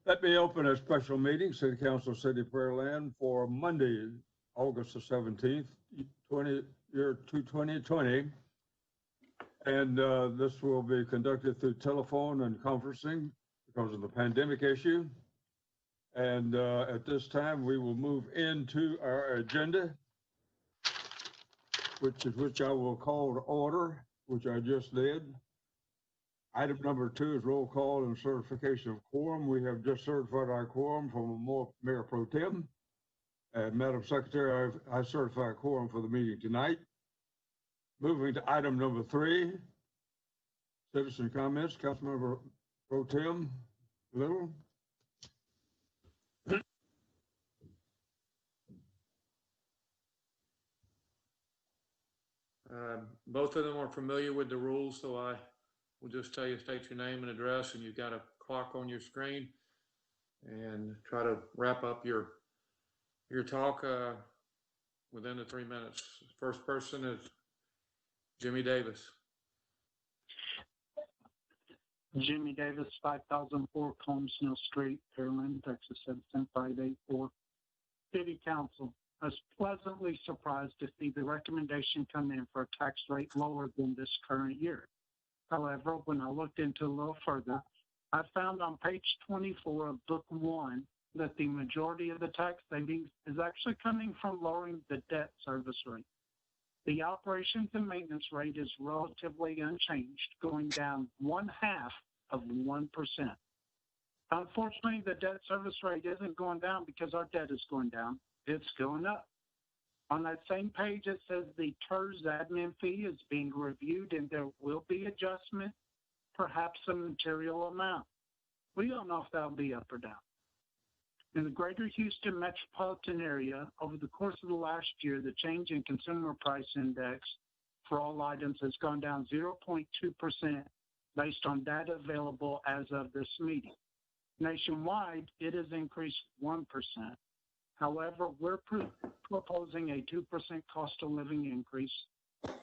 Let me open a special meeting, City Council, City of Pearland, for Monday, August the 17th, 2020. And this will be conducted through telephone and conferencing because of the pandemic issue. And at this time, we will move into our agenda, which I will call to order, which I just did. Item number 2 is roll call and certification of quorum. We have just certified our quorum from Mayor Pro Tem. Madam Secretary, I certify a quorum for the meeting tonight. Moving to item number 3, citizen comments. Councilmember Pro Tem Little. Both of them are familiar with the rules, so I will just tell you, state your name and address, and you've got a clock on your screen, and try to wrap up your talk within the 3 minutes. First person is Jimmy Davis. Jimmy Davis, 5004 Combs Mill Street, Pearland, Texas 77584. City Council. I was pleasantly surprised to see the recommendation come in for a tax rate lower than this current year. However, when I looked into a little further, I found on page 24 of Book 1 that the majority of the tax savings is actually coming from lowering the debt service rate. The operations and maintenance rate is relatively unchanged, going down 0.5%. Unfortunately, the debt service rate isn't going down because our debt is going down. It's going up. On that same page, it says the TERS admin fee is being reviewed and there will be adjustment, perhaps a material amount. We don't know if that'll be up or down. In the greater Houston metropolitan area, over the course of the last year, the change in consumer price index for all items has gone down 0.2% based on data available as of this meeting. Nationwide, it has increased 1%. However, we're proposing a 2% cost of living increase.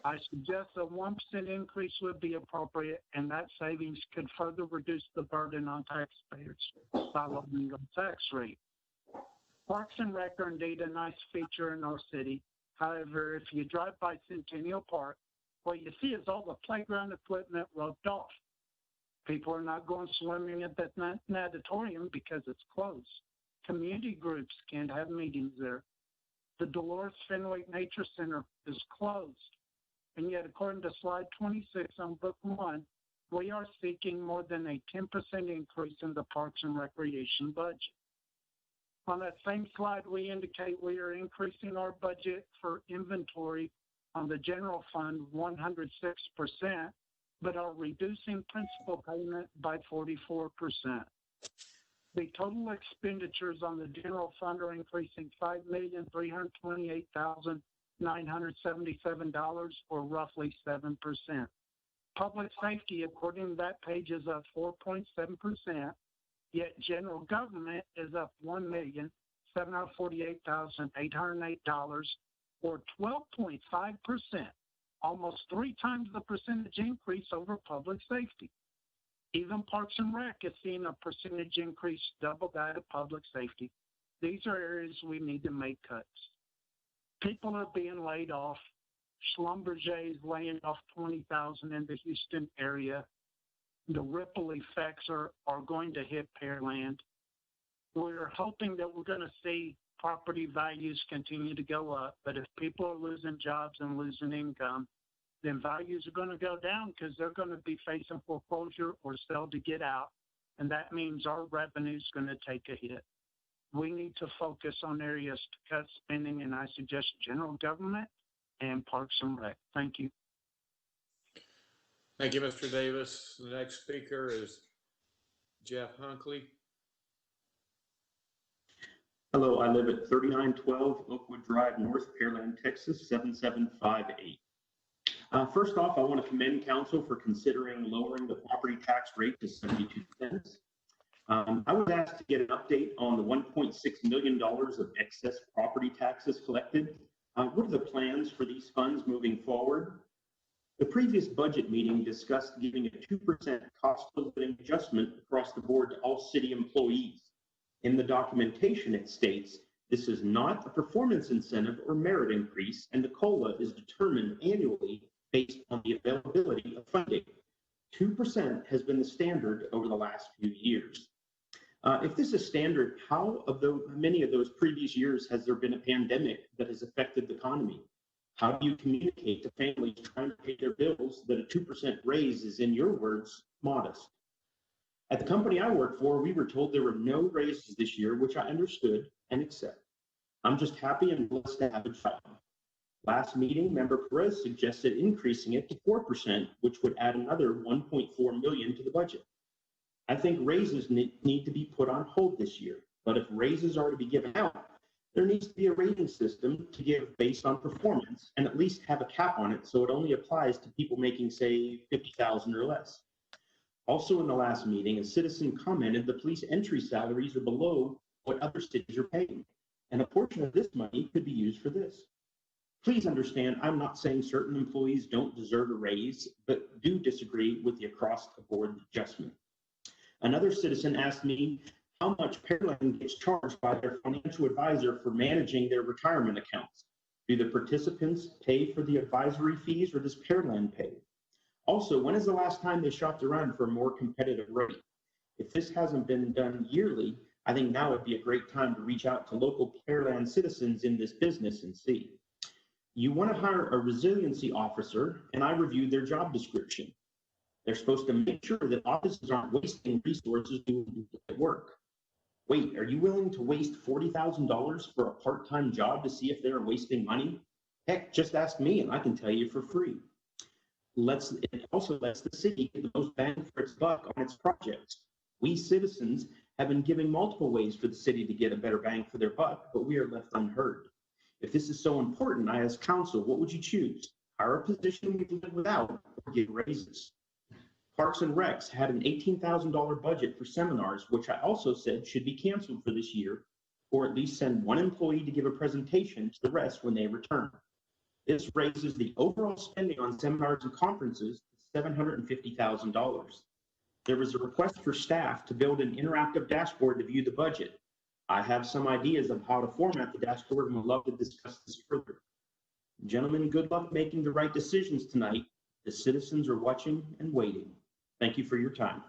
I suggest a 1% increase would be appropriate, and that savings could further reduce the burden on taxpayers by lowering the tax rate. Parks and Rec are indeed a nice feature in our city. However, if you drive by Centennial Park, what you see is all the playground equipment roped off. People are not going swimming at that natatorium because it's closed. Community groups can't have meetings there. The Dolores Fenwick Nature Center is closed. And yet, according to slide 26 on Book 1, we are seeking more than a 10% increase in the Parks and Recreation budget. On that same slide, we indicate we are increasing our budget for inventory on the general fund 106%, but are reducing principal payment by 44%. The total expenditures on the general fund are increasing $5,328,977, or roughly 7%. Public safety, according to that page, is up 4.7%, yet general government is up $1,748,808, or 12.5%, almost 3 times the percentage increase over public safety. Even Parks and Rec is seeing a percentage increase double that of public safety. These are areas we need to make cuts. People are being laid off. Schlumberger is laying off 20,000 in the Houston area. The ripple effects are going to hit Pearland. We're hoping that we're going to see property values continue to go up, but if people are losing jobs and losing income, then values are going to go down because they're going to be facing foreclosure or sell to get out, and that means our revenue is going to take a hit. We need to focus on areas to cut spending, and I suggest general government and Parks and Rec. Thank you. Thank you, Mr. Davis. The next speaker is Jeff Hunkley. Hello, I live at 3912 Oakwood Drive North, Pearland, Texas, 77758. First off, I want to commend council for considering lowering the property tax rate to 72 cents. I was asked to get an update on the $1.6 million of excess property taxes collected. What are the plans for these funds moving forward? The previous budget meeting discussed giving a 2% cost of living adjustment across the board to all city employees. In the documentation, it states this is not a performance incentive or merit increase, and the COLA is determined annually based on the availability of funding. 2% has been the standard over the last few years. If this is standard, how many of those previous years has there been a pandemic that has affected the economy? How do you communicate to families trying to pay their bills that a 2% raise is, in your words, modest? At the company I work for, we were told there were no raises this year, which I understood and accept. I'm just happy and blessed to have a job. Last meeting, Member Perez suggested increasing it to 4%, which would add another $1.4 million to the budget. I think raises need to be put on hold this year, but if raises are to be given out, there needs to be a rating system to give based on performance and at least have a cap on it so it only applies to people making, say, $50,000 or less. Also in the last meeting, a citizen commented the police entry salaries are below what other cities are paying, and a portion of this money could be used for this. Please understand, I'm not saying certain employees don't deserve a raise, but do disagree with the across-the-board adjustment. Another citizen asked me how much Pearland gets charged by their financial advisor for managing their retirement accounts. Do the participants pay for the advisory fees, or does Pearland pay? Also, when is the last time they shopped around for a more competitive rate? If this hasn't been done yearly, I think now would be a great time to reach out to local Pearland citizens in this business and see. You want to hire a resiliency officer, and I reviewed their job description. They're supposed to make sure that offices aren't wasting resources doing work. Wait, are you willing to waste $40,000 for a part-time job to see if they're wasting money? Heck, just ask me and I can tell you for free. It also lets the city get the most bang for its buck on its projects. We citizens have been giving multiple ways for the city to get a better bang for their buck, but we are left unheard. If this is so important, I ask council, what would you choose? Hire a position we can live without or give raises? Parks and Recs had an $18,000 budget for seminars, which I also said should be canceled for this year, or at least send one employee to give a presentation to the rest when they return. This raises the overall spending on seminars and conferences to $750,000. There was a request for staff to build an interactive dashboard to view the budget. I have some ideas of how to format the dashboard and would love to discuss this further. Gentlemen, good luck making the right decisions tonight. The citizens are watching and waiting. Thank you for your time.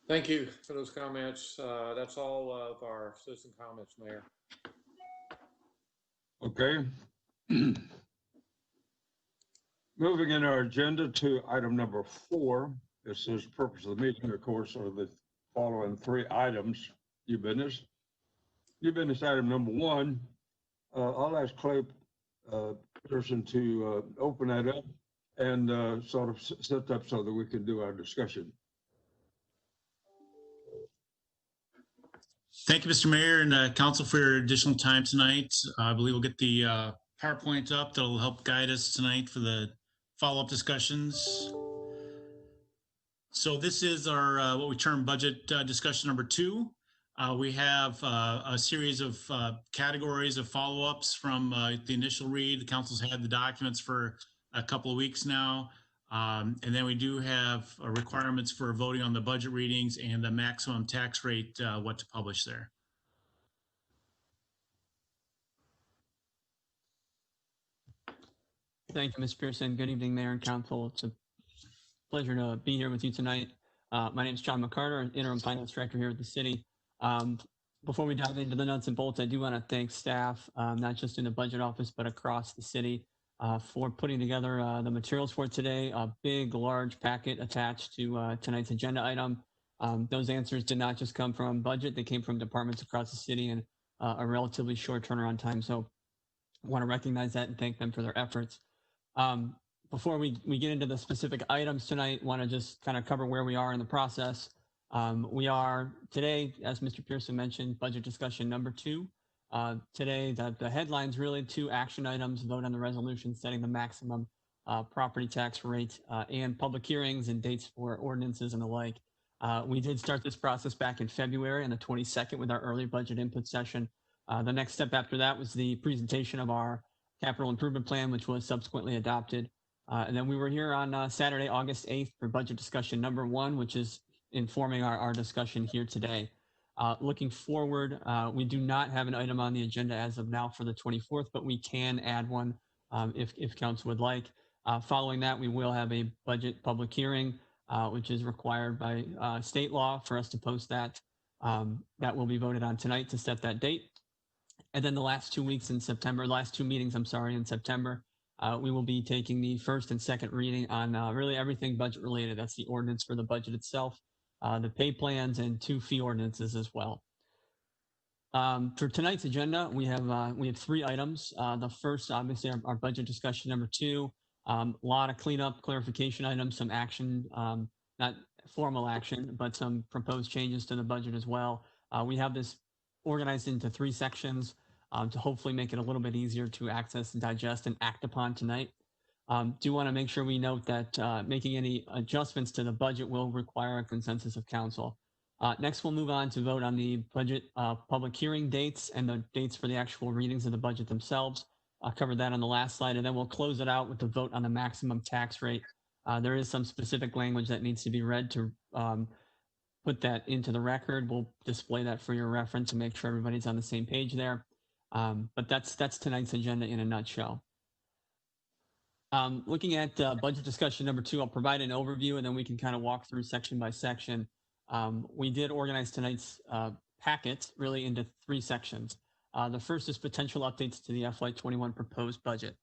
Thank you for those comments. That's all of our citizen comments, Mayor. Okay. Moving in our agenda to item number 4. This is the purpose of the meeting, of course, are the following 3 items. New business. New business item number 1. I'll ask Clay Peterson to open that up and sort of set up so that we can do our discussion. Thank you, Mr. Mayor and Council, for your additional time tonight. I believe we'll get the PowerPoint up that'll help guide us tonight for the follow-up discussions. So this is our what we term budget discussion number 2. We have a series of categories of follow-ups from the initial read. The council's had the documents for a couple of weeks now. And then we do have requirements for voting on the budget readings and the maximum tax rate, what to publish there. Thank you, Mr. Pearson. Good evening, Mayor and Council. It's a pleasure to be here with you tonight. My name is John McCarter, Interim Finance Director here at the city. Before we dive into the nuts and bolts, I do want to thank staff, not just in the budget office, but across the city, for putting together the materials for today. A big, large packet attached to tonight's agenda item. Those answers did not just come from budget, they came from departments across the city in a relatively short turnaround time. So I want to recognize that and thank them for their efforts. Before we get into the specific items tonight, want to just kind of cover where we are in the process. We are today, as Mr. Pearson mentioned, budget discussion number 2. Today, the headlines really 2 action items: vote on the resolution setting the maximum property tax rate and public hearings and dates for ordinances and the like. We did start this process back in February on the 22nd with our early budget input session. The next step after that was the presentation of our capital improvement plan, which was subsequently adopted. And then we were here on Saturday, August 8th for budget discussion number 1, which is informing our discussion here today. Looking forward, we do not have an item on the agenda as of now for the 24th, but we can add one if council would like. Following that, we will have a budget public hearing, which is required by state law for us to post that. That will be voted on tonight to set that date. And then the last 2 weeks in September, last 2 meetings, I'm sorry, in September, we will be taking the first and second reading on really everything budget related. That's the ordinance for the budget itself, the pay plans, and 2 fee ordinances as well. For tonight's agenda, we have 3 items. The first, obviously, our budget discussion number 2. A lot of cleanup, clarification items, some action, not formal action, but some proposed changes to the budget as well. We have this organized into 3 sections to hopefully make it a little bit easier to access and digest and act upon tonight. Do want to make sure we note that making any adjustments to the budget will require a consensus of council. Next, we'll move on to vote on the budget public hearing dates and the dates for the actual readings of the budget themselves. I covered that on the last slide, and then we'll close it out with the vote on the maximum tax rate. There is some specific language that needs to be read to put that into the record. We'll display that for your reference and make sure everybody's on the same page there. But that's tonight's agenda in a nutshell. Looking at budget discussion number 2, I'll provide an overview and then we can kind of walk through section by section. We did organize tonight's packet really into 3 sections. The first is potential updates to the FY21 proposed budget.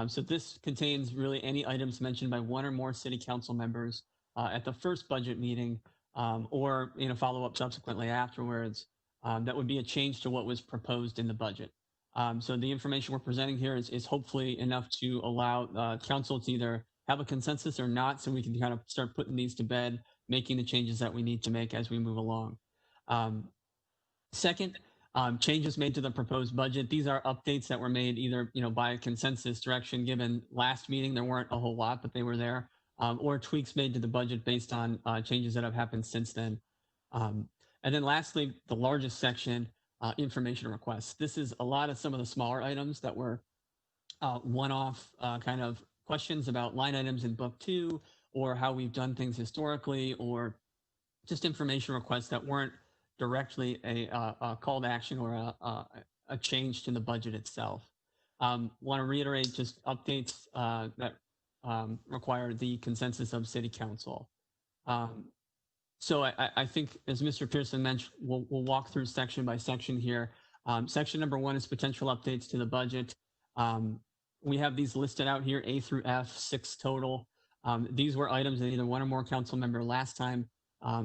So this contains really any items mentioned by 1 or more city council members at the first budget meeting or follow up subsequently afterwards. That would be a change to what was proposed in the budget. So the information we're presenting here is hopefully enough to allow council to either have a consensus or not, so we can kind of start putting these to bed, making the changes that we need to make as we move along. Second, changes made to the proposed budget. These are updates that were made either by a consensus direction given last meeting. There weren't a whole lot, but they were there, or tweaks made to the budget based on changes that have happened since then. And then lastly, the largest section, information requests. This is a lot of some of the smaller items that were one-off kind of questions about line items in book 2 or how we've done things historically, or just information requests that weren't directly a call to action or a change to the budget itself. Want to reiterate just updates that require the consensus of City Council. So I think, as Mr. Pearson mentioned, we'll walk through section by section here. Section number 1 is potential updates to the budget. We have these listed out here, A through F, 6 total. These were items that either 1 or more council member last time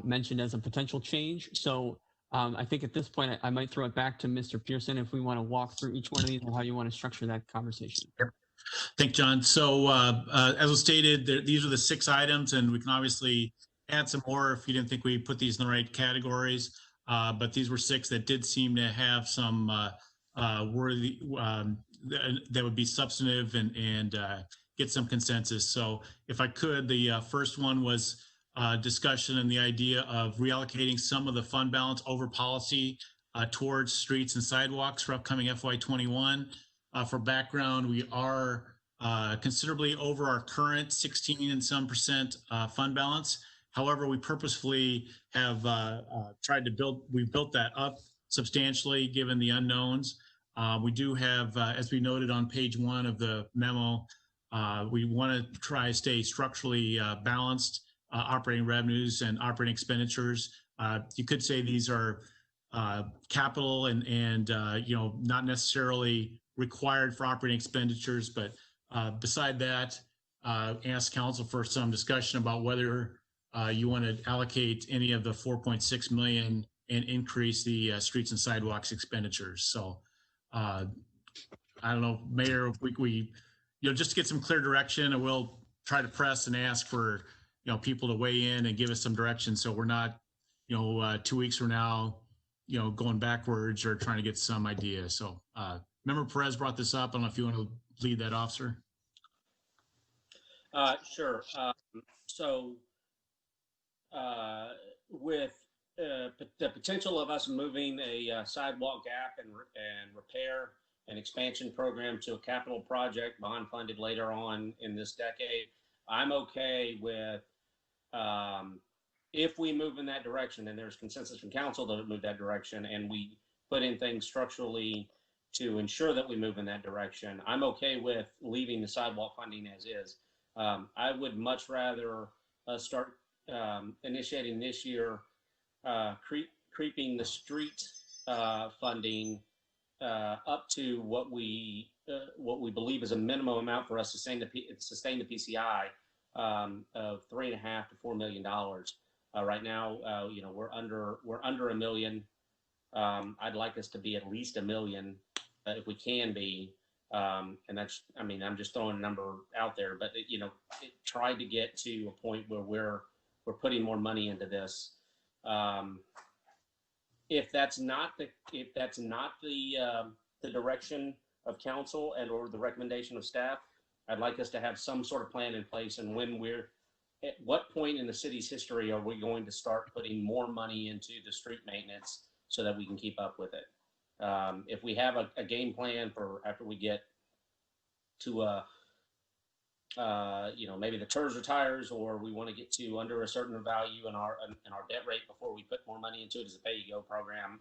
mentioned as a potential change. So I think at this point, I might throw it back to Mr. Pearson if we want to walk through each one of these or how you want to structure that conversation. Thanks, John. So as was stated, these are the 6 items, and we can obviously add some more if you didn't think we put these in the right categories. But these were 6 that did seem to have some worthy, that would be substantive and get some consensus. So if I could, the first one was discussion and the idea of reallocating some of the fund balance over policy towards streets and sidewalks for upcoming FY21. For background, we are considerably over our current 16 and some percent fund balance. However, we purposefully have we built that up substantially given the unknowns. We do have, as we noted on page 1 of the memo, we want to try to stay structurally balanced operating revenues and operating expenditures. You could say these are capital and not necessarily required for operating expenditures, but beside that, ask council for some discussion about whether you want to allocate any of the 4.6 million and increase the streets and sidewalks expenditures. So I don't know, Mayor, if we just to get some clear direction, and we'll try to press and ask for people to weigh in and give us some direction, so we're not 2 weeks from now going backwards or trying to get some idea. So Member Perez brought this up. I don't know if you want to lead that off, sir. Sure. With the potential of us moving a sidewalk gap and repair an expansion program to a capital project bond funded later on in this decade, I'm okay with, if we move in that direction and there's consensus from council to move that direction and we put in things structurally to ensure that we move in that direction, I'm okay with leaving the sidewalk funding as is. I would much rather start initiating this year, creeping the street funding up to what we believe is a minimum amount for us to sustain the PCI of $3.5 to $4 million. Right now, we're under $1 million. I'd like us to be at least $1 million if we can be. And that's, I'm just throwing a number out there, but try to get to a point where we're putting more money into this. If that's not the direction of council and or the recommendation of staff, I'd like us to have some sort of plan in place. And at what point in the city's history are we going to start putting more money into the street maintenance so that we can keep up with it? If we have a game plan for after we get to maybe the TERS retires, or we want to get to under a certain value in our debt rate before we put more money into it as a pay-you-go program,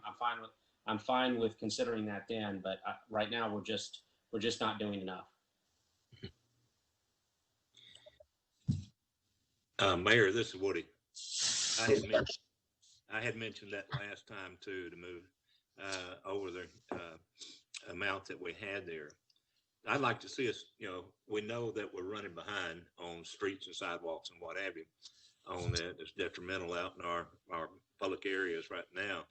I'm fine with considering that then. But right now we're just not doing enough. Mayor, this is Woody. I had mentioned that last time too, to move over the amount that we had there. I'd like to see us, we know that we're running behind on streets and sidewalks and what have you on that. It's detrimental out in our public areas right now.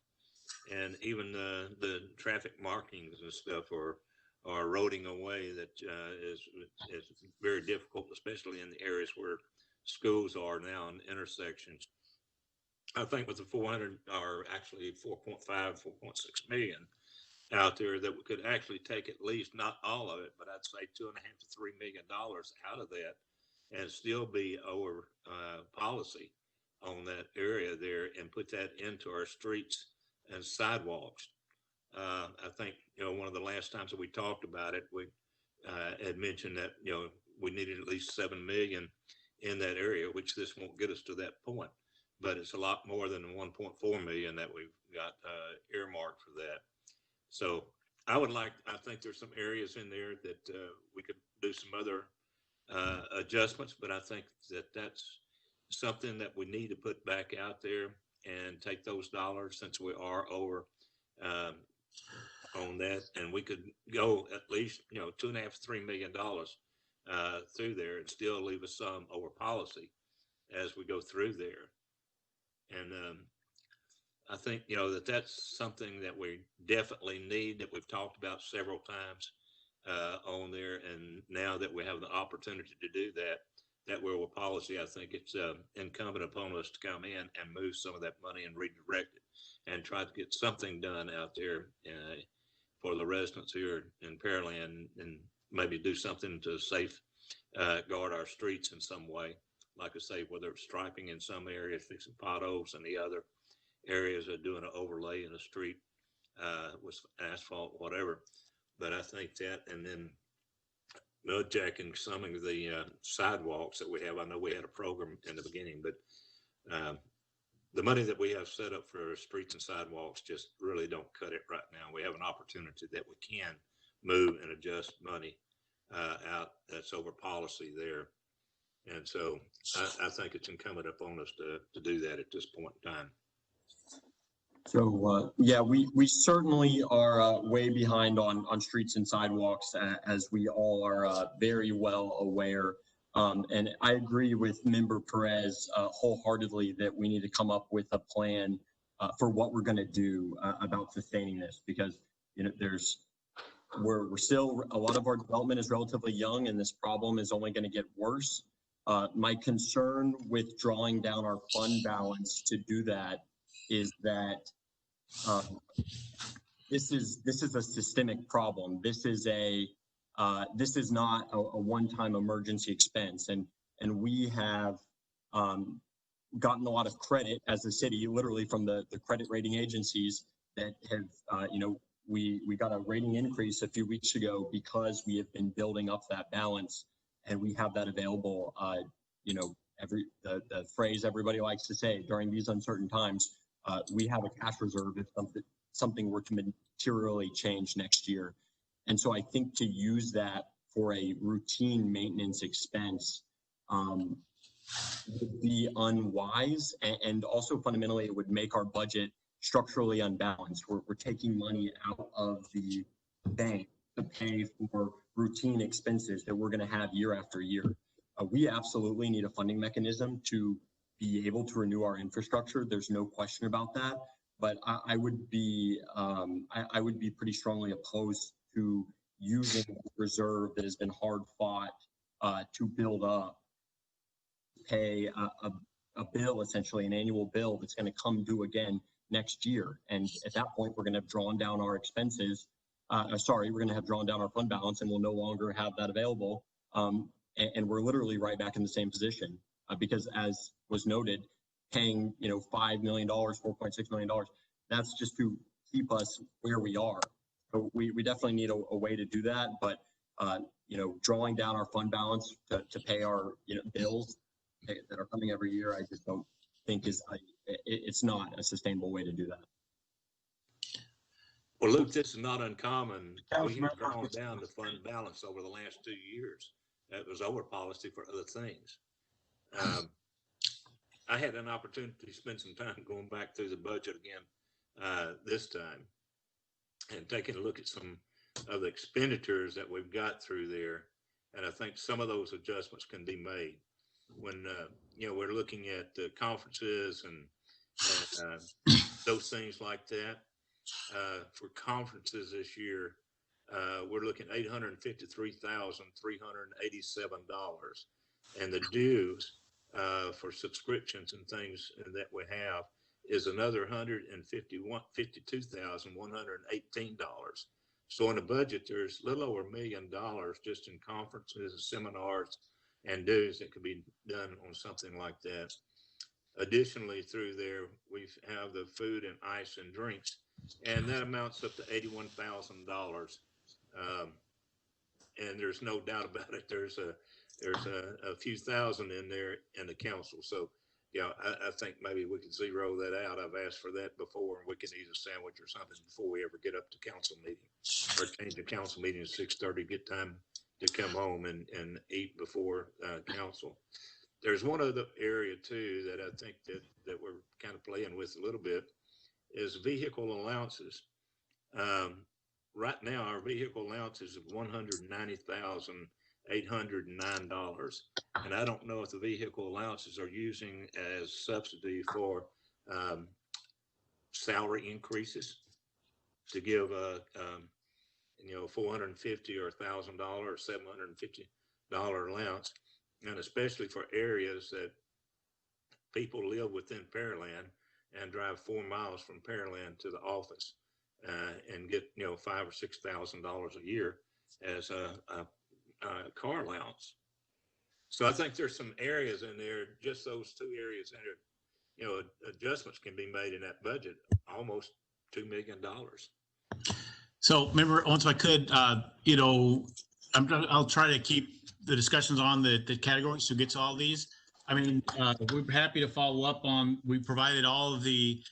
And even the traffic markings and stuff are eroding away. That is very difficult, especially in the areas where schools are now in intersections. I think with the 400 or actually 4.5, 4.6 million out there, that we could actually take at least, not all of it, but I'd say $2.5 to $3 million out of that and still be over policy on that area there and put that into our streets and sidewalks. I think, one of the last times that we talked about it, we had mentioned that, we needed at least 7 million in that area, which this won't get us to that point, but it's a lot more than the 1.4 million that we've got earmarked for that. So I think there's some areas in there that we could do some other adjustments, but I think that that's something that we need to put back out there and take those dollars, since we are over on that, and we could go at least, $2.5 to $3 million through there and still leave a sum over policy as we go through there. And I think, that's something that we definitely need, that we've talked about several times on there. And now that we have the opportunity to do that we're with policy, I think it's incumbent upon us to come in and move some of that money and redirect it and try to get something done out there for the residents here in Pearland, and maybe do something to guard our streets in some way. Like I say, whether it's striping in some areas, fixing potholes, and the other areas are doing an overlay in the street with asphalt, whatever. But I think that, and then mud jacking some of the sidewalks that we have. I know we had a program in the beginning, but the money that we have set up for streets and sidewalks just really don't cut it right now. We have an opportunity that we can move and adjust money out that's over policy there. And so I think it's incumbent upon us to do that at this point in time. So yeah, we certainly are way behind on streets and sidewalks, as we all are very well aware. And I agree with Member Perez wholeheartedly that we need to come up with a plan for what we're going to do about sustaining this, because we're still, a lot of our development is relatively young, and this problem is only going to get worse. My concern with drawing down our fund balance to do that is that this is a systemic problem. This is not a one-time emergency expense, and we have gotten a lot of credit as a city, literally from the credit rating agencies that have we got a rating increase a few weeks ago because we have been building up that balance, and we have that available. The phrase everybody likes to say during these uncertain times, we have a cash reserve if something were to materially change next year. And so I think to use that for a routine maintenance expense would be unwise, and also fundamentally it would make our budget structurally unbalanced. We're taking money out of the bank to pay for routine expenses that we're going to have year after year. We absolutely need a funding mechanism to be able to renew our infrastructure. There's no question about that. But I would be pretty strongly opposed to using a reserve that has been hard fought to build up, pay a bill, essentially an annual bill that's going to come due again next year. And at that point, we're going to have drawn down our expenses. We're going to have drawn down our fund balance, and we'll no longer have that available. And we're literally right back in the same position because, as was noted, paying $5 million, $4.6 million, that's just to keep us where we are. So we definitely need a way to do that. But drawing down our fund balance to pay our bills that are coming every year, I just don't think it's not a sustainable way to do that. Well, Luke, this is not uncommon. We have drawn down the fund balance over the last 2 years. That was our policy for other things. I had an opportunity to spend some time going back through the budget again this time and taking a look at some of the expenditures that we've got through there. And I think some of those adjustments can be made when, we're looking at conferences and those things like that. For conferences this year, we're looking at $853,387, and the dues for subscriptions and things that we have is another $152,118. So in the budget, there's a little over $1 million just in conferences and seminars and dues that could be done on something like that. Additionally, through there, we have the food and ice and drinks, and that amounts up to $81,000. And there's no doubt about it. There's a few thousand in there in the council. So, I think maybe we could zero that out. I've asked for that before, and we can eat a sandwich or something before we ever get up to council meeting, or change the council meeting to 6:30, get time to come home and eat before council. There's one other area too that I think that we're kind of playing with a little bit is vehicle allowances. Right now, our vehicle allowances of $190,809, and I don't know if the vehicle allowances are using as subsidy for salary increases to give $450 or $1,000 or $750 allowance, and especially for areas that people live within Pearland and drive 4 miles from Pearland to the office and get $5,000 or $6,000 a year as a car allowance. So I think there's some areas in there, just those 2 areas in there, adjustments can be made in that budget, almost $2 million. So remember, once I could, I'll try to keep the discussions on the categories to get to all these. I mean, we're happy to follow up on, we provided all of the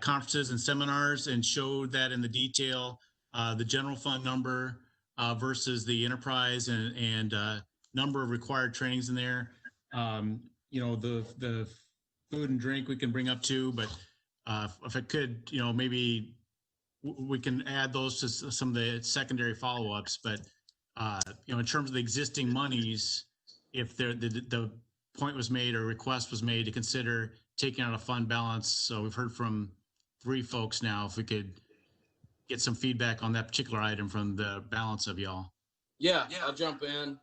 conferences and seminars and showed that in the detail, the general fund number versus the enterprise and number of required trainings in there. The food and drink we can bring up too, but if I could, maybe we can add those to some of the secondary follow-ups. But in terms of the existing monies, if the point was made or request was made to consider taking out a fund balance. So we've heard from 3 folks now, if we could get some feedback on that particular item from the balance of y'all. Yeah, I'll jump in.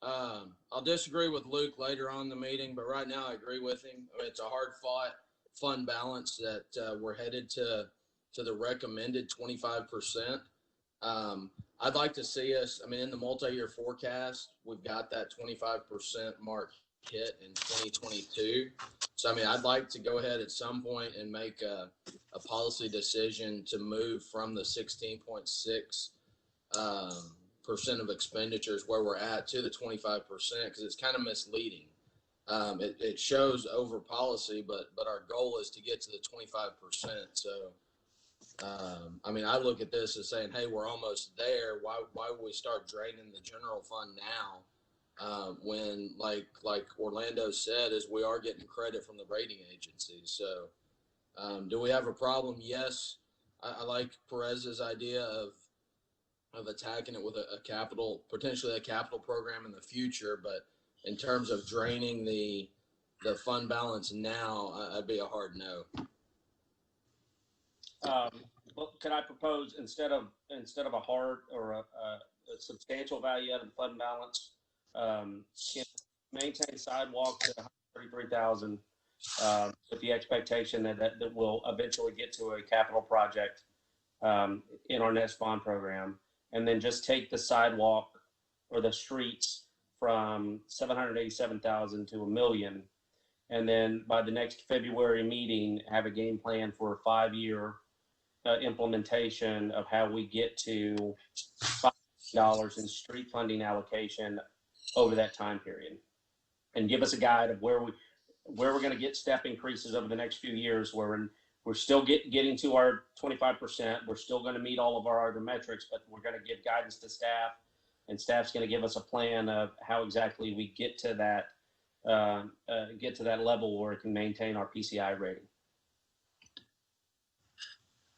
I'll disagree with Luke later on in the meeting, but right now I agree with him. It's a hard fought fund balance that we're headed to the recommended 25%. I'd like to see us, in the multi-year forecast, we've got that 25% mark hit in 2022. So, I mean, I'd like to go ahead at some point and make a policy decision to move from the 16.6 percent of expenditures where we're at to the 25%, because it's kind of misleading. It shows over policy, but our goal is to get to the 25%. So, I mean, I look at this as saying, hey, we're almost there. Why would we start draining the general fund now? When like Orlando said, is we are getting credit from the rating agencies. So, do we have a problem? Yes. I like Perez's idea of attacking it with potentially a capital program in the future, but in terms of draining the fund balance now, I'd be a hard no. Well, could I propose instead of a hard or a substantial value out of the fund balance, can maintain sidewalks at 133,000 with the expectation that will eventually get to a capital project in our next bond program, and then just take the sidewalk or the streets from 787,000 to $1 million, and then by the next February meeting have a game plan for a 5-year implementation of how we get to $5 in street funding allocation over that time period, and give us a guide of where we're going to get step increases over the next few years, where we're still getting to our 25%. We're still going to meet all of our other metrics, but we're going to give guidance to staff, and staff's going to give us a plan of how exactly we get to that level where it can maintain our PCI rating.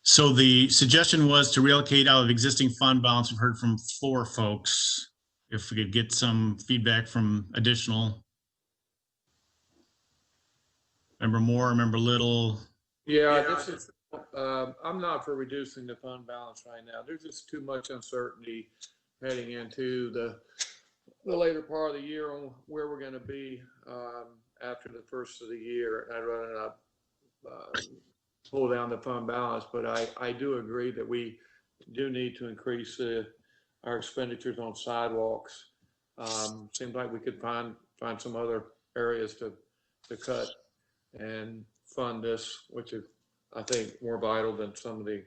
So the suggestion was to reallocate out of existing fund balance. We've heard from 4 folks. If we could get some feedback from additional. Member Moore, Member Little. Yeah, this is, I'm not for reducing the fund balance right now. There's just too much uncertainty heading into the later part of the year on where we're going to be after the first of the year. I'd rather not pull down the fund balance, but I do agree that we do need to increase our expenditures on sidewalks. Seems like we could find some other areas to cut and fund this, which is, I think, more vital than some of the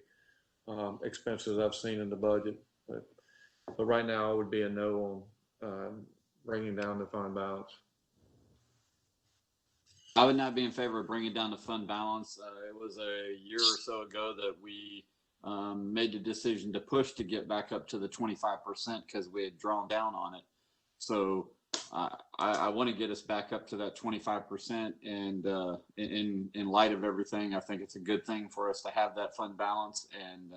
expenses I've seen in the budget. But right now, it would be a no on bringing down the fund balance. I would not be in favor of bringing down the fund balance. It was a year or so ago that we made the decision to push to get back up to the 25% because we had drawn down on it. So I want to get us back up to that 25%. And in light of everything, I think it's a good thing for us to have that fund balance. And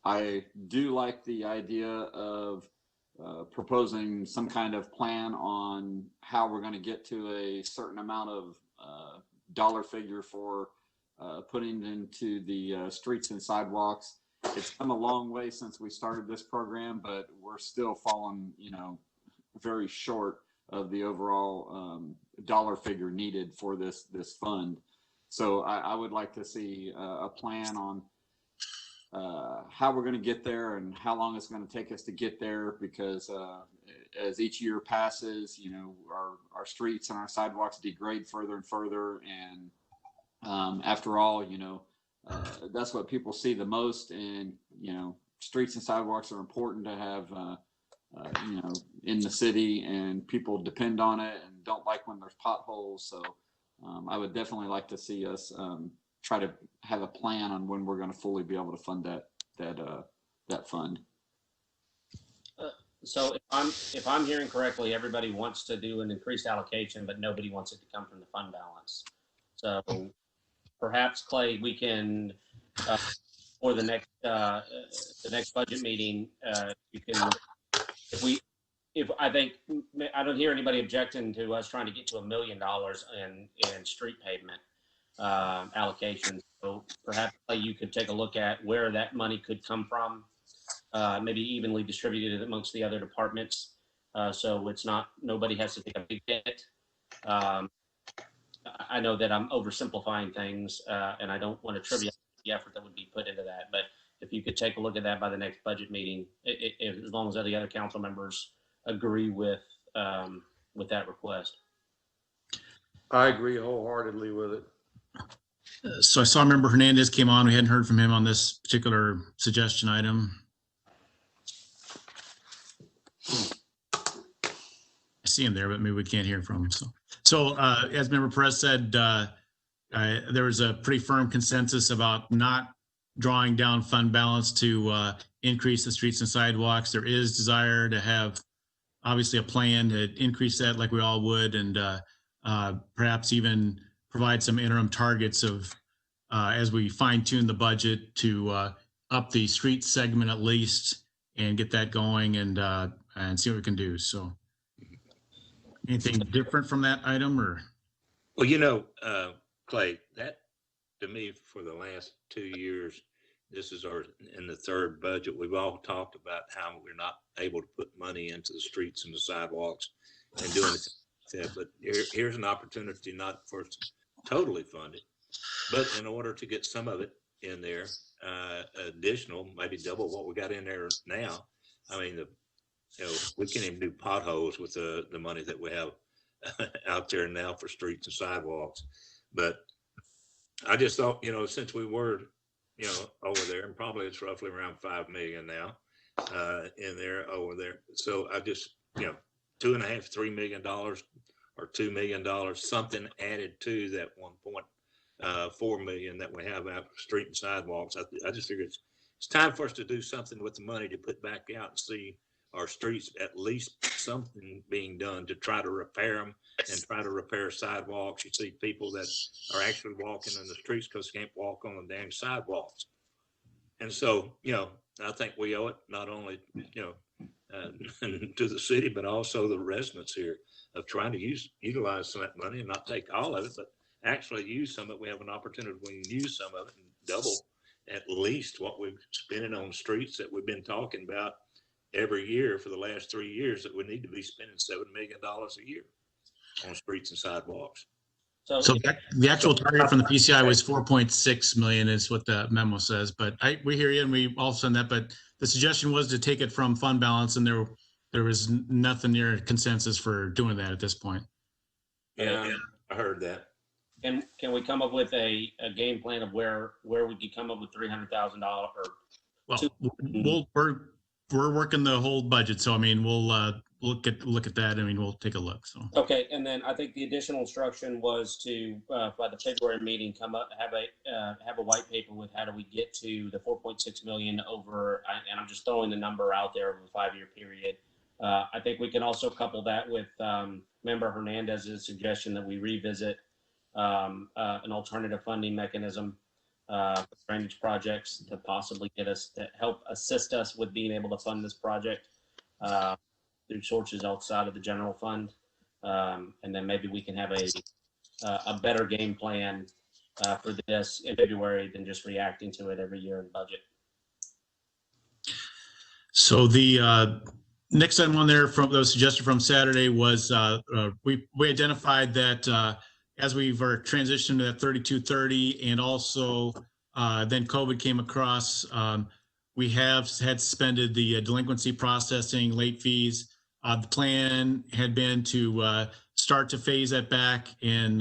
I do like the idea of proposing some kind of plan on how we're going to get to a certain amount of dollar figure for putting into the streets and sidewalks. It's come a long way since we started this program, but we're still falling, very short of the overall dollar figure needed for this fund. So I would like to see a plan on how we're going to get there and how long it's going to take us to get there, because as each year passes, our streets and our sidewalks degrade further and further. And after all, that's what people see the most. And, streets and sidewalks are important to have, in the city, and people depend on it and don't like when there's potholes. So I would definitely like to see us try to have a plan on when we're going to fully be able to fund that fund. So if I'm hearing correctly, everybody wants to do an increased allocation, but nobody wants it to come from the fund balance. So perhaps, Clay, we can for the next budget meeting, you can, I don't hear anybody objecting to us trying to get to $1 million in street pavement allocation. So perhaps you could take a look at where that money could come from, maybe evenly distributed amongst the other departments. So it's not, nobody has to take a big hit. I know that I'm oversimplifying things, and I don't want to trivialize the effort that would be put into that. But if you could take a look at that by the next budget meeting, as long as the other council members agree with that request. I agree wholeheartedly with it. So I saw Member Hernandez came on. We hadn't heard from him on this particular suggestion item. I see him there, but maybe we can't hear from him. So as Member Perez said, there was a pretty firm consensus about not drawing down fund balance to increase the streets and sidewalks. There is desire to have obviously a plan to increase that like we all would, and perhaps even provide some interim targets of as we fine tune the budget to up the street segment at least and get that going and see what we can do. So anything different from that item or? Well, you know, Clay, that to me for the last 2 years, this is in the third budget, we've all talked about how we're not able to put money into the streets and the sidewalks and doing that. But here's an opportunity not for totally funded, but in order to get some of it in there, additional, maybe double what we got in there now. I mean, we can't even do potholes with the money that we have out there now for streets and sidewalks. But I just thought, since we were, over there, and probably it's roughly around 5 million now in there over there. So I just, $2.5, $3 million or $2 million, something added to that 1.4 million that we have out for street and sidewalks. I just figured it's time for us to do something with the money to put back out and see our streets, at least something being done to try to repair them and try to repair sidewalks. You see people that are actually walking in the streets because they can't walk on the dang sidewalks. And so, I think we owe it not only, to the city, but also the residents here of trying to utilize some of that money and not take all of it, but actually use some of it. We have an opportunity we can use some of it and double at least what we're spending on streets that we've been talking about every year for the last 3 years, that we need to be spending $7 million a year on streets and sidewalks. So the actual target from the PCI was 4.6 million is what the memo says, but we hear you and we all send that, but the suggestion was to take it from fund balance, and there was nothing near consensus for doing that at this point. Yeah, I heard that. Can we come up with a game plan of where we could come up with $300,000 or? Well, we're working the whole budget, so I mean we'll look at that. I mean we'll take a look. So okay, and then I think the additional instruction was to by the February meeting come up have a white paper with how do we get to the 4.6 million over, and I'm just throwing the number out there over a 5-year period. I think we can also couple that with Member Hernandez's suggestion that we revisit an alternative funding mechanism for drainage projects to possibly get us to help assist us with being able to fund this project through sources outside of the general fund, and then maybe we can have a better game plan for this in February than just reacting to it every year in budget. So the next item on there that was suggested from Saturday was we identified that as we've transitioned to that 3230 and also then COVID came across, we have had suspended the delinquency processing late fees. The plan had been to start to phase that back in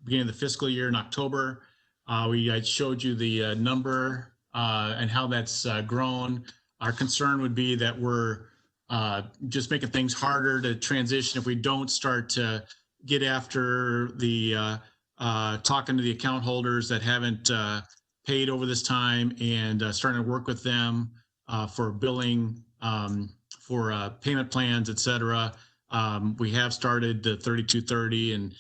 beginning of the fiscal year in October. I showed you the number and how that's grown. Our concern would be that we're just making things harder to transition if we don't start to get after the talking to the account holders that haven't paid over this time and starting to work with them for billing, for payment plans, et cetera. We have started the 3230 and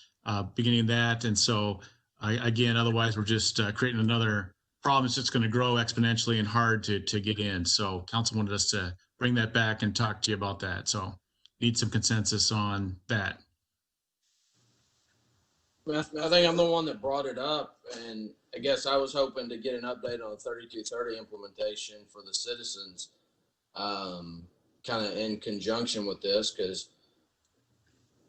beginning that. And so again, otherwise we're just creating another problem. It's just going to grow exponentially and hard to get in. So council wanted us to bring that back and talk to you about that. So need some consensus on that. I think I'm the one that brought it up, and I guess I was hoping to get an update on the 3230 implementation for the citizens, kind of in conjunction with this, because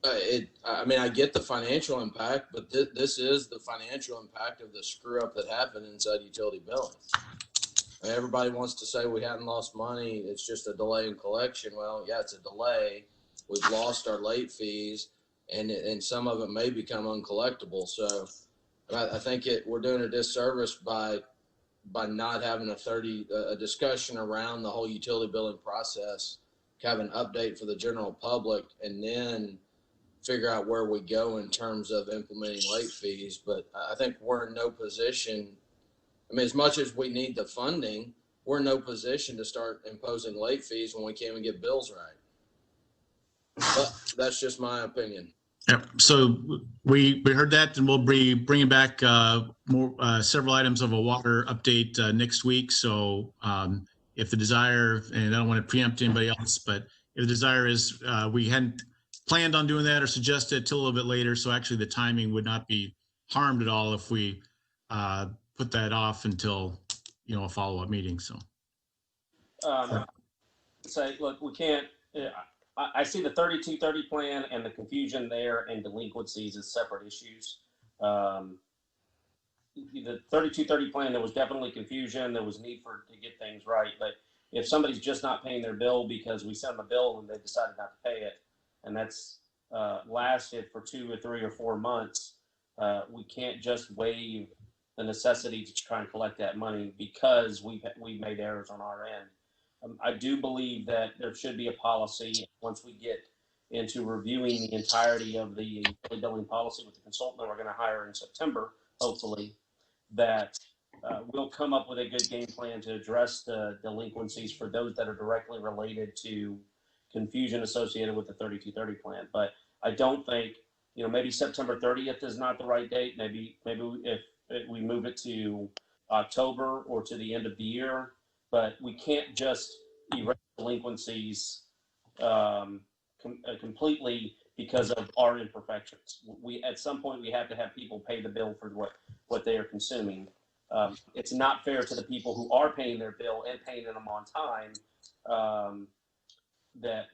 I mean, I get the financial impact, but this is the financial impact of the screw up that happened inside utility billing. I mean, everybody wants to say we hadn't lost money, it's just a delay in collection. Well, yeah, it's a delay. We've lost our late fees. and some of it may become uncollectible. So I think we're doing a disservice by not having a discussion around the whole utility billing process, have an update for the general public, and then figure out where we go in terms of implementing late fees. But I think we're in no position. I mean, as much as we need the funding, we're in no position to start imposing late fees when we can't even get bills right. But that's just my opinion. Yep. So we heard that, and we'll be bringing back several items of a water update next week. So if the desire, and I don't want to preempt anybody else, but if the desire is, we hadn't planned on doing that or suggested till a little bit later. So actually the timing would not be harmed at all if we put that off until, a follow-up meeting. So. Say, look, we can't, I see the 3230 plan and the confusion there and delinquencies as separate issues. The 3230 plan, there was definitely confusion. There was need to get things right. But if somebody's just not paying their bill because we sent them a bill and they decided not to pay it, and that's lasted for 2 or 3 or 4 months, we can't just waive the necessity to try and collect that money because we've made errors on our end. I do believe that there should be a policy once we get into reviewing the entirety of the billing policy with the consultant that we're going to hire in September, hopefully, that we'll come up with a good game plan to address the delinquencies for those that are directly related to confusion associated with the 3230 plan. But I don't think, maybe September 30th is not the right date. Maybe if we move it to October or to the end of the year. But we can't just erase delinquencies completely because of our imperfections. At some point we have to have people pay the bill for what they are consuming. It's not fair to the people who are paying their bill and paying them on time, that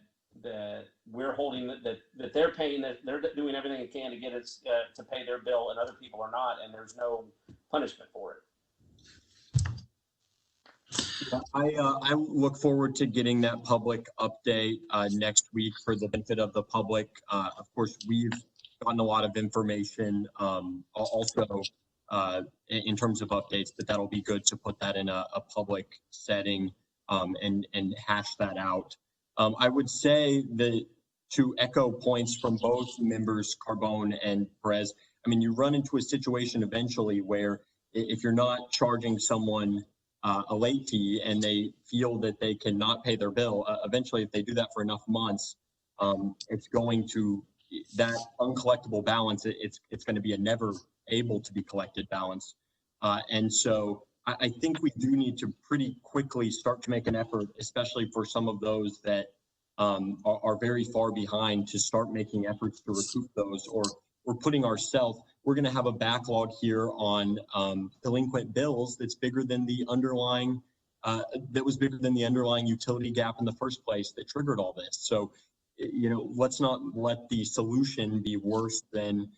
we're holding that they're paying, that they're doing everything they can to get us to pay their bill, and other people are not, and there's no punishment for it. I look forward to getting that public update next week for the benefit of the public. Of course, we've gotten a lot of information also in terms of updates, but that'll be good to put that in a public setting and hash that out. I would say that to echo points from both members Carbone and Perez, I mean, you run into a situation eventually where if you're not charging someone a late fee and they feel that they cannot pay their bill, eventually if they do that for enough months, it's going to, that uncollectible balance, it's going to be a never able to be collected balance. And so I think we do need to pretty quickly start to make an effort, especially for some of those that are very far behind, to start making efforts to recoup those, or we're putting ourselves, we're going to have a backlog here on delinquent bills that's bigger than the underlying, utility gap in the first place that triggered all this. So, let's not let the solution be worse than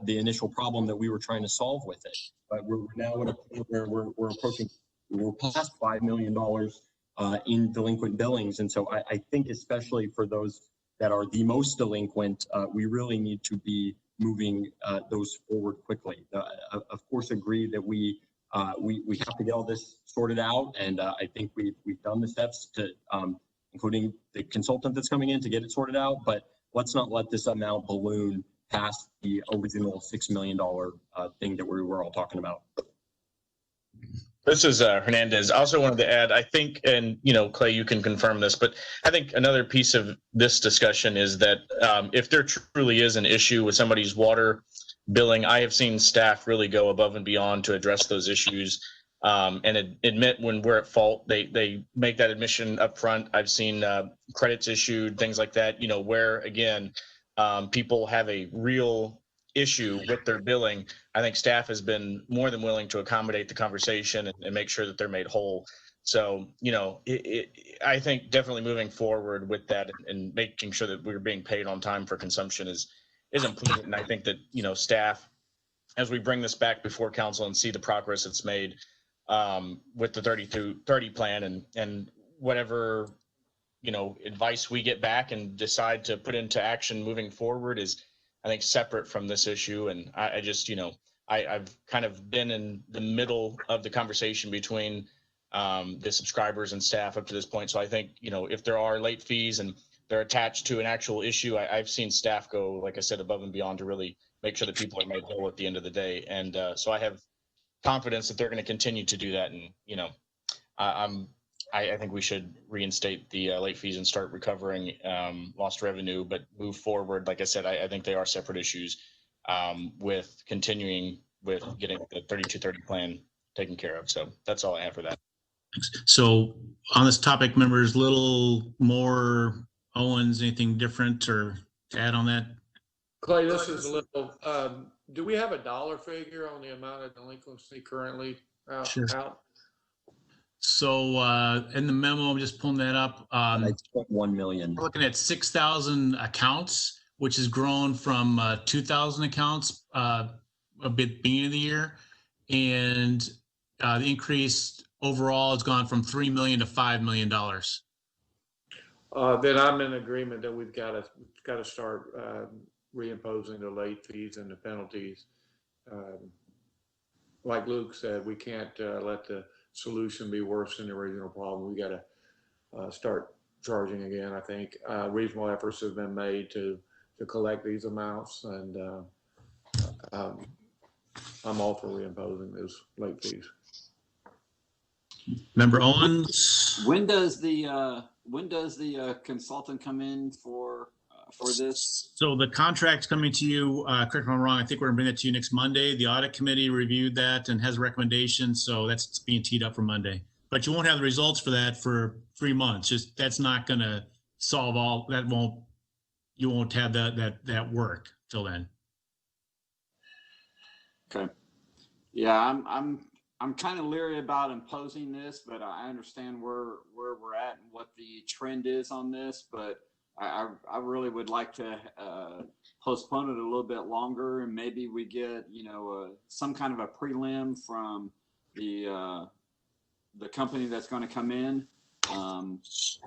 the initial problem that we were trying to solve with it. But we're now at a point where we're past $5 million in delinquent billings. And so I think especially for those that are the most delinquent, we really need to be moving those forward quickly. Of course, agree that we have to get all this sorted out, and I think we've done the steps to, including the consultant that's coming in to get it sorted out. But let's not let this amount balloon past the original $6 million thing that we were all talking about. This is Hernandez. I also wanted to add, I think, and Clay, you can confirm this, but I think another piece of this discussion is that if there truly is an issue with somebody's water billing, I have seen staff really go above and beyond to address those issues and admit when we're at fault. They make that admission up front. I've seen credits issued, things like that, where, again, people have a real issue with their billing. I think staff has been more than willing to accommodate the conversation and make sure that they're made whole. So, I think definitely moving forward with that and making sure that we're being paid on time for consumption is important. And I think that, staff, as we bring this back before council and see the progress that's made with the 30 plan and whatever, advice we get back and decide to put into action moving forward is I think, separate from this issue. And I just, I've kind of been in the middle of the conversation between the subscribers and staff up to this point. So I think, if there are late fees and they're attached to an actual issue, I've seen staff go, like I said, above and beyond to really make sure that people are made whole at the end of the day. And so I have confidence that they're going to continue to do that. And, I think we should reinstate the late fees and start recovering lost revenue, but move forward. Like I said, I think they are separate issues with continuing with getting the 3230 plan taken care of. So that's all I have for that. So on this topic, members, little more Owens, anything different or to add on that? Clay, this is a little, do we have a dollar figure on the amount of delinquency currently out? Sure. So in the memo, I'm just pulling that up. 1 million. We're looking at 6,000 accounts, which has grown from 2,000 accounts a bit beginning of the year. And the increase overall has gone from $3 million to $5 million. Then I'm in agreement that we've got to start reimposing the late fees and the penalties. Like Luke said, we can't let the solution be worse than the original problem. We got to start charging again. I think reasonable efforts have been made to collect these amounts, and I'm all for reimposing those late fees. Member Owens. When does the consultant come in for this? So the contract's coming to you, correct me if I'm wrong, I think we're gonna bring that to you next Monday. The audit committee reviewed that and has a recommendation, so that's being teed up for Monday. But you won't have the results for that for 3 months. Just that's not gonna solve all that. You won't have that work till then. Okay. Yeah, I'm kind of leery about imposing this, but I understand where we're at and what the trend is on this. But I really would like to postpone it a little bit longer, and maybe we get some kind of a prelim from the company that's going to come in.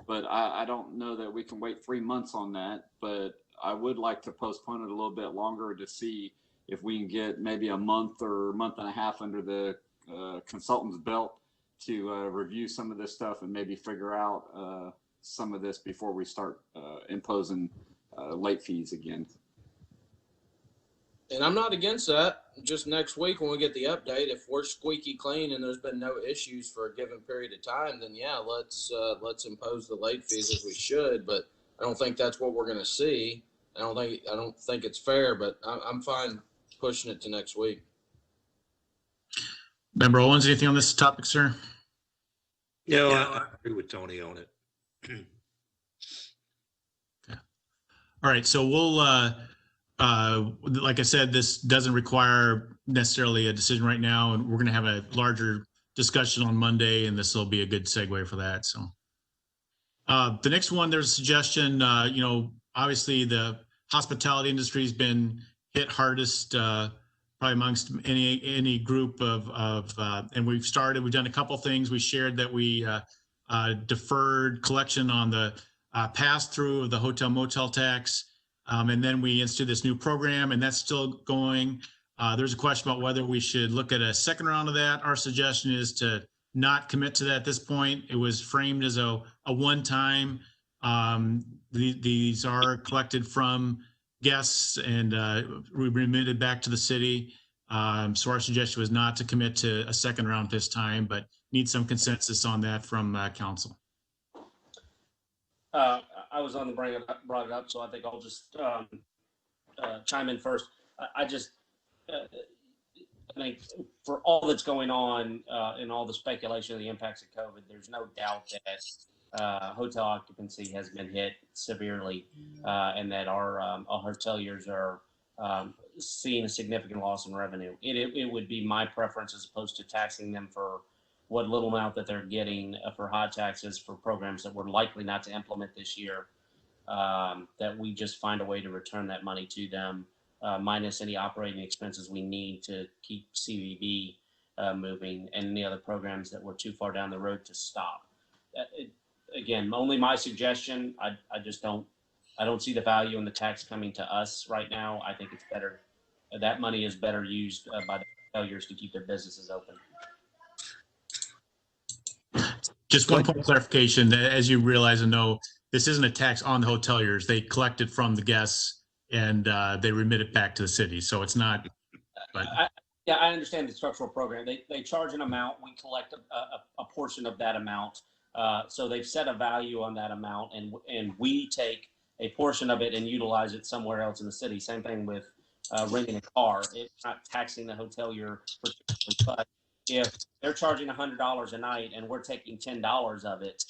But I don't know that we can wait 3 months on that. But I would like to postpone it a little bit longer to see if we can get maybe a month or month and a half under the consultant's belt to review some of this stuff and maybe figure out some of this before we start imposing late fees again. And I'm not against that. Just next week when we get the update, if we're squeaky clean and there's been no issues for a given period of time, then yeah, let's impose the late fees as we should. But I don't think that's what we're going to see. I don't think it's fair. But I'm fine pushing it to next week. Member Owens, anything on this topic, sir? Yeah, I agree with Tony on it. Okay. All right, so we'll, like I said, this doesn't require necessarily a decision right now, and we're going to have a larger discussion on Monday, and this will be a good segue for that. So the next one, there's a suggestion, obviously the hospitality industry has been hit hardest probably amongst any group and we've done a couple things. We shared that we deferred collection on the pass-through of the hotel motel tax. And then we instituted this new program, and that's still going. There's a question about whether we should look at a second round of that. Our suggestion is to not commit to that at this point. It was framed as a one-time. These are collected from guests and remitted back to the city. So our suggestion was not to commit to a second round this time, but need some consensus on that from council. I was on the brought it up, so I think I'll just chime in first. I think for all that's going on and all the speculation of the impacts of COVID, there's no doubt that hotel occupancy has been hit severely, and that our hoteliers are seeing a significant loss in revenue. It would be my preference, as opposed to taxing them for what little amount that they're getting for hot taxes for programs that we're likely not to implement this year, that we just find a way to return that money to them, minus any operating expenses we need to keep CVB moving, and any other programs that were too far down the road to stop. Again, only my suggestion. I just don't I don't see the value in the tax coming to us right now. I think it's better, that money is better used by the hoteliers to keep their businesses open. Just one point of clarification, as you realize and know, this isn't a tax on the hoteliers. They collect it from the guests and they remit it back to the city. So it's not. But... Yeah, I understand the structural program. They charge an amount. We collect a portion of that amount. So they've set a value on that amount, and we take a portion of it and utilize it somewhere else in the city. Same thing with renting a car. It's not taxing the hotelier particularly, but if they're charging $100 a night and we're taking $10 of it,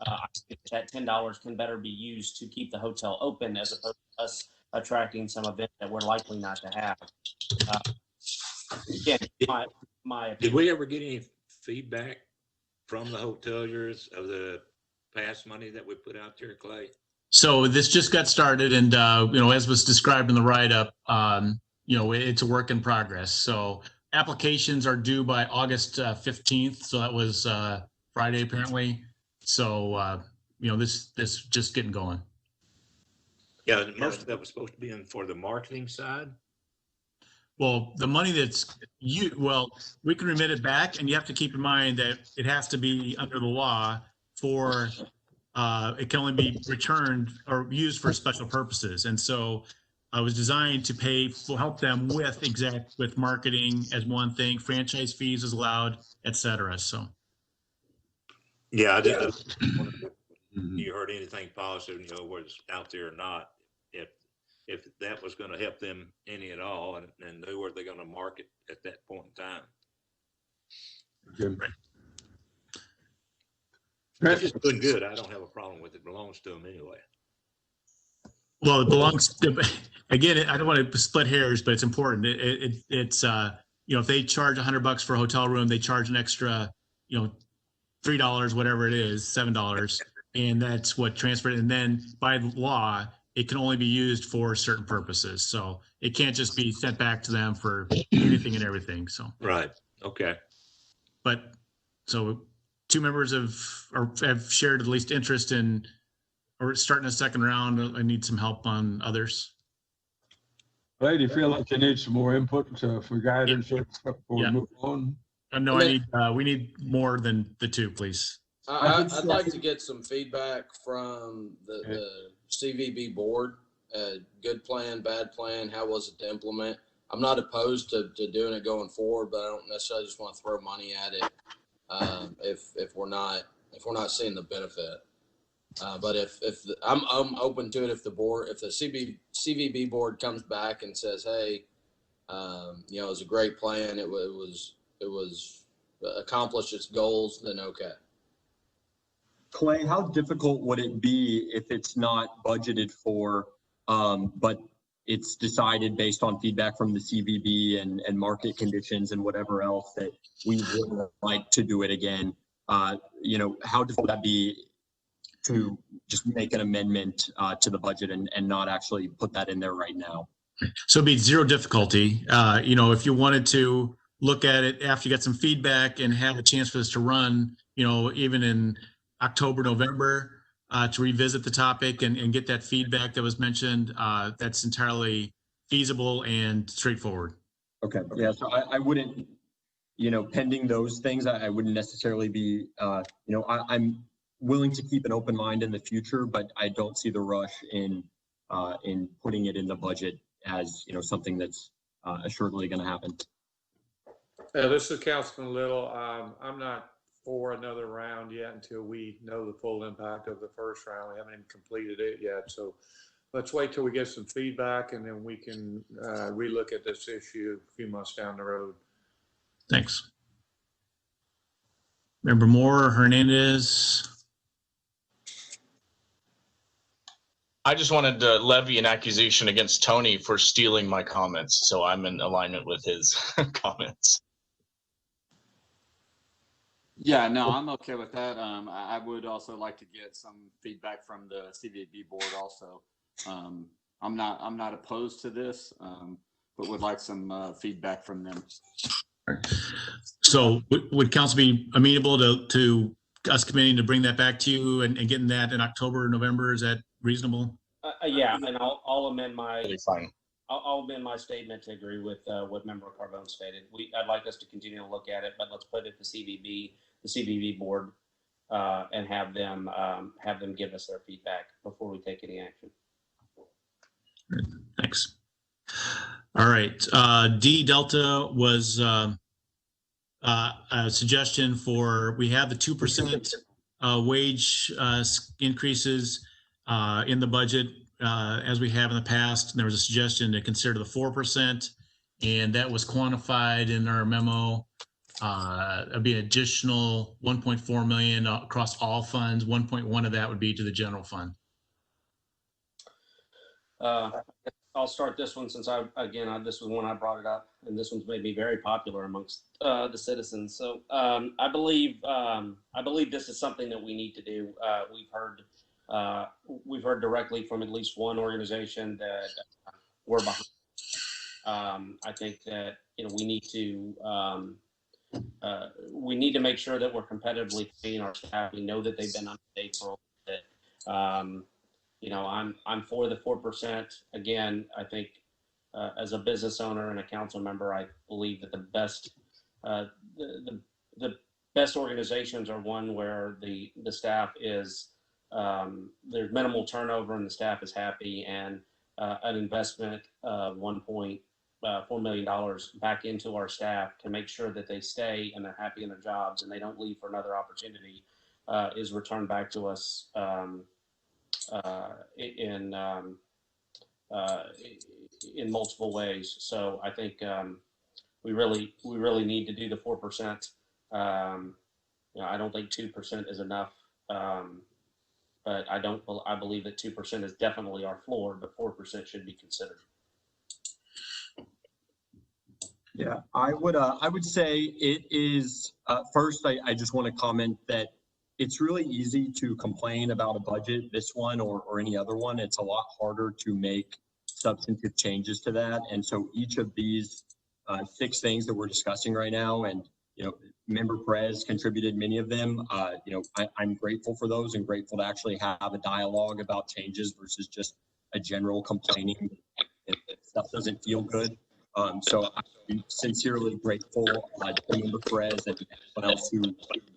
I think that $10 can better be used to keep the hotel open as opposed to us attracting some event that we're likely not to have. Again, my opinion. Did we ever get any feedback from the hoteliers of the past money that we put out there, Clay? So this just got started, and as was described in the write-up, it's a work in progress. So applications are due by August 15th. So that was Friday, apparently. So this just getting going. Yeah, most of that was supposed to be in for the marketing side. Well, the money we can remit it back, and you have to keep in mind that it has to be under the law for. It can only be returned or used for special purposes. And so I was designed to help them with marketing as one thing, franchise fees is allowed, et cetera. So. Yeah, I didn't know if you heard anything positive, whether it's out there or not, if that was going to help them any at all, and who were they going to market at that point in time? Okay. If it's doing good, I don't have a problem with it. It belongs to them anyway. Well, it belongs to, again, I don't want to split hairs, but it's important. It's if they charge $100 for a hotel room, they charge an extra, $3, whatever it is, $7, and that's what transferred. And then by law, it can only be used for certain purposes. So it can't just be sent back to them for anything and everything. So. Right. Okay. But so 2 members have shared at least interest in, or starting a second round. I need some help on others. Clay, do you feel like you need some more input for guidance before we move on? No, we need more than the 2, please. I'd like to get some feedback from the CVB board. Good plan, bad plan. How was it to implement? I'm not opposed to doing it going forward, but I don't necessarily just want to throw money at it if we're not seeing the benefit. But I'm open to it if the CVB board comes back and says, hey, it was a great plan. It was accomplished its goals. Then okay. Clay, how difficult would it be if it's not budgeted for, but it's decided based on feedback from the CVB and market conditions and whatever else that we would like to do it again? How difficult would that be to just make an amendment to the budget and not actually put that in there right now? So it'd be zero difficulty. If you wanted to look at it after you get some feedback and have a chance for this to run, even in October, November, to revisit the topic and get that feedback that was mentioned, that's entirely feasible and straightforward. Okay. Yeah. So I wouldn't, pending those things, I wouldn't necessarily be, I'm willing to keep an open mind in the future, but I don't see the rush in putting it in the budget as, something that's assuredly going to happen. Yeah, this is Councilman Little. I'm not for another round yet until we know the full impact of the first round. We haven't even completed it yet. So let's wait till we get some feedback, and then we can relook at this issue a few months down the road. Thanks. Member Moore, Hernandez. I just wanted to levy an accusation against Tony for stealing my comments. So I'm in alignment with his comments. Yeah, no, I'm okay with that. I would also like to get some feedback from the CVB board also. I'm not opposed to this, but would like some feedback from them. So would council be amenable to us committing to bring that back to you and getting that in October, November? Is that reasonable? Yeah, and I'll amend my Really fine. I'll amend my statement to agree with what Member Carbone stated. I'd like us to continue to look at it, but let's put it to the CBB board, and have them give us their feedback before we take any action. Thanks. All right. D Delta was a suggestion for, we have the 2% wage increases in the budget as we have in the past. There was a suggestion to consider the 4%, and that was quantified in our memo. It'd be an additional 1.4 million across all funds. 1.1 of that would be to the general fund. I'll start this one since this was one I brought it up, and this one's made me very popular amongst the citizens. So I believe this is something that we need to do. We've heard directly from at least one organization that we're behind. I think that we need to make sure that we're competitively paying our staff. We know that they've been underpaid for a little bit. I'm for the 4%. Again, I think as a business owner and a council member, I believe that the best organizations are one where the staff is there's minimal turnover and the staff is happy, and an investment of $1.4 million back into our staff to make sure that they stay and they're happy in their jobs and they don't leave for another opportunity is returned back to us in multiple ways. So I think we really need to do the 4%. I don't think 2% is enough, but I believe that 2% is definitely our floor, but 4% should be considered. Yeah, I would say it is, first, I just want to comment that it's really easy to complain about a budget, this one or any other one. It's a lot harder to make substantive changes to that. And so each of these 6 things that we're discussing right now, and Member Perez contributed many of them. I'm grateful for those and grateful to actually have a dialogue about changes versus just a general complaining if stuff doesn't feel good. So I'm sincerely grateful to Member Perez and everyone else who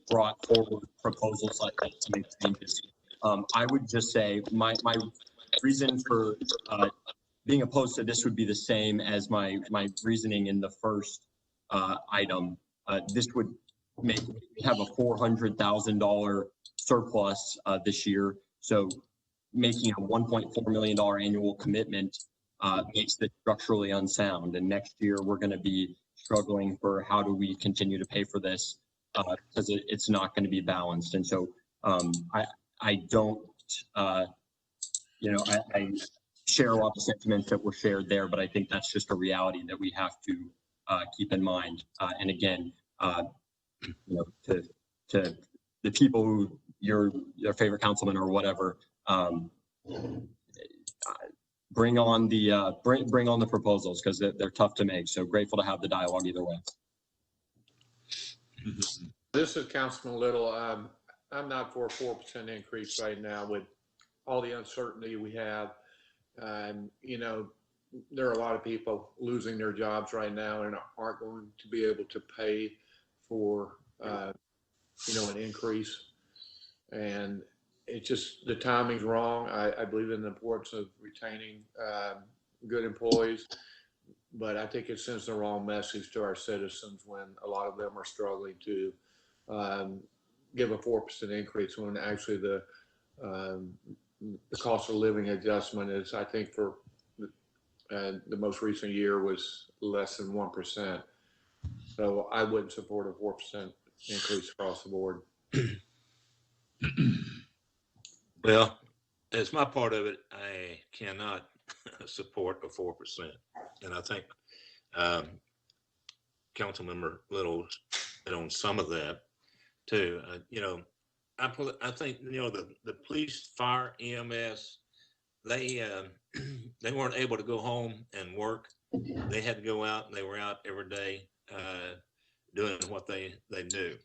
brought forward proposals like that to make changes. I would just say my reason for being opposed to this would be the same as my reasoning in the first item. This would make me have a $400,000 surplus this year. So making a $1.4 million annual commitment makes this structurally unsound. And next year we're going to be struggling for how do we continue to pay for this because it's not going to be balanced. And so I don't, I share a lot of sentiments that were shared there, but I think that's just a reality that we have to keep in mind. And again, to the people who your favorite councilman or whatever, bring on the proposals because they're tough to make. So grateful to have the dialogue either way. This is Councilman Little. I'm not for a 4% increase right now with all the uncertainty we have. There are a lot of people losing their jobs right now and aren't going to be able to pay for, an increase. And it's just, the timing's wrong. I believe in the importance of retaining good employees, but I think it sends the wrong message to our citizens when a lot of them are struggling to give a 4% increase when actually the cost of living adjustment is, I think, for the most recent year was less than 1%. So I wouldn't support a 4% increase across the board. Well, as my part of it, I cannot support a 4%. And I think Councilmember Little hit on some of that too. I think, the police, fire, EMS, they weren't able to go home and work. They had to go out, and they were out every day doing what they do.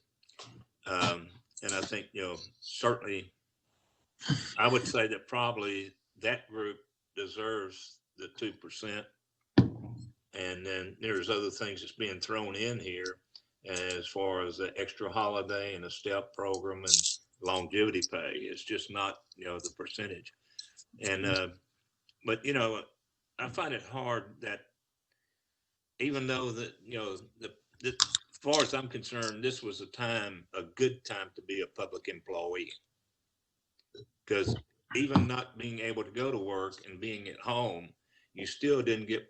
And I think, certainly, I would say that probably that group deserves the 2%. And then there's other things that's being thrown in here as far as the extra holiday and a step program and longevity pay. It's just not, the percentage. And, but, I find it hard that even though that, as far as I'm concerned, this was a good time to be a public employee. Because even not being able to go to work and being at home, you still didn't get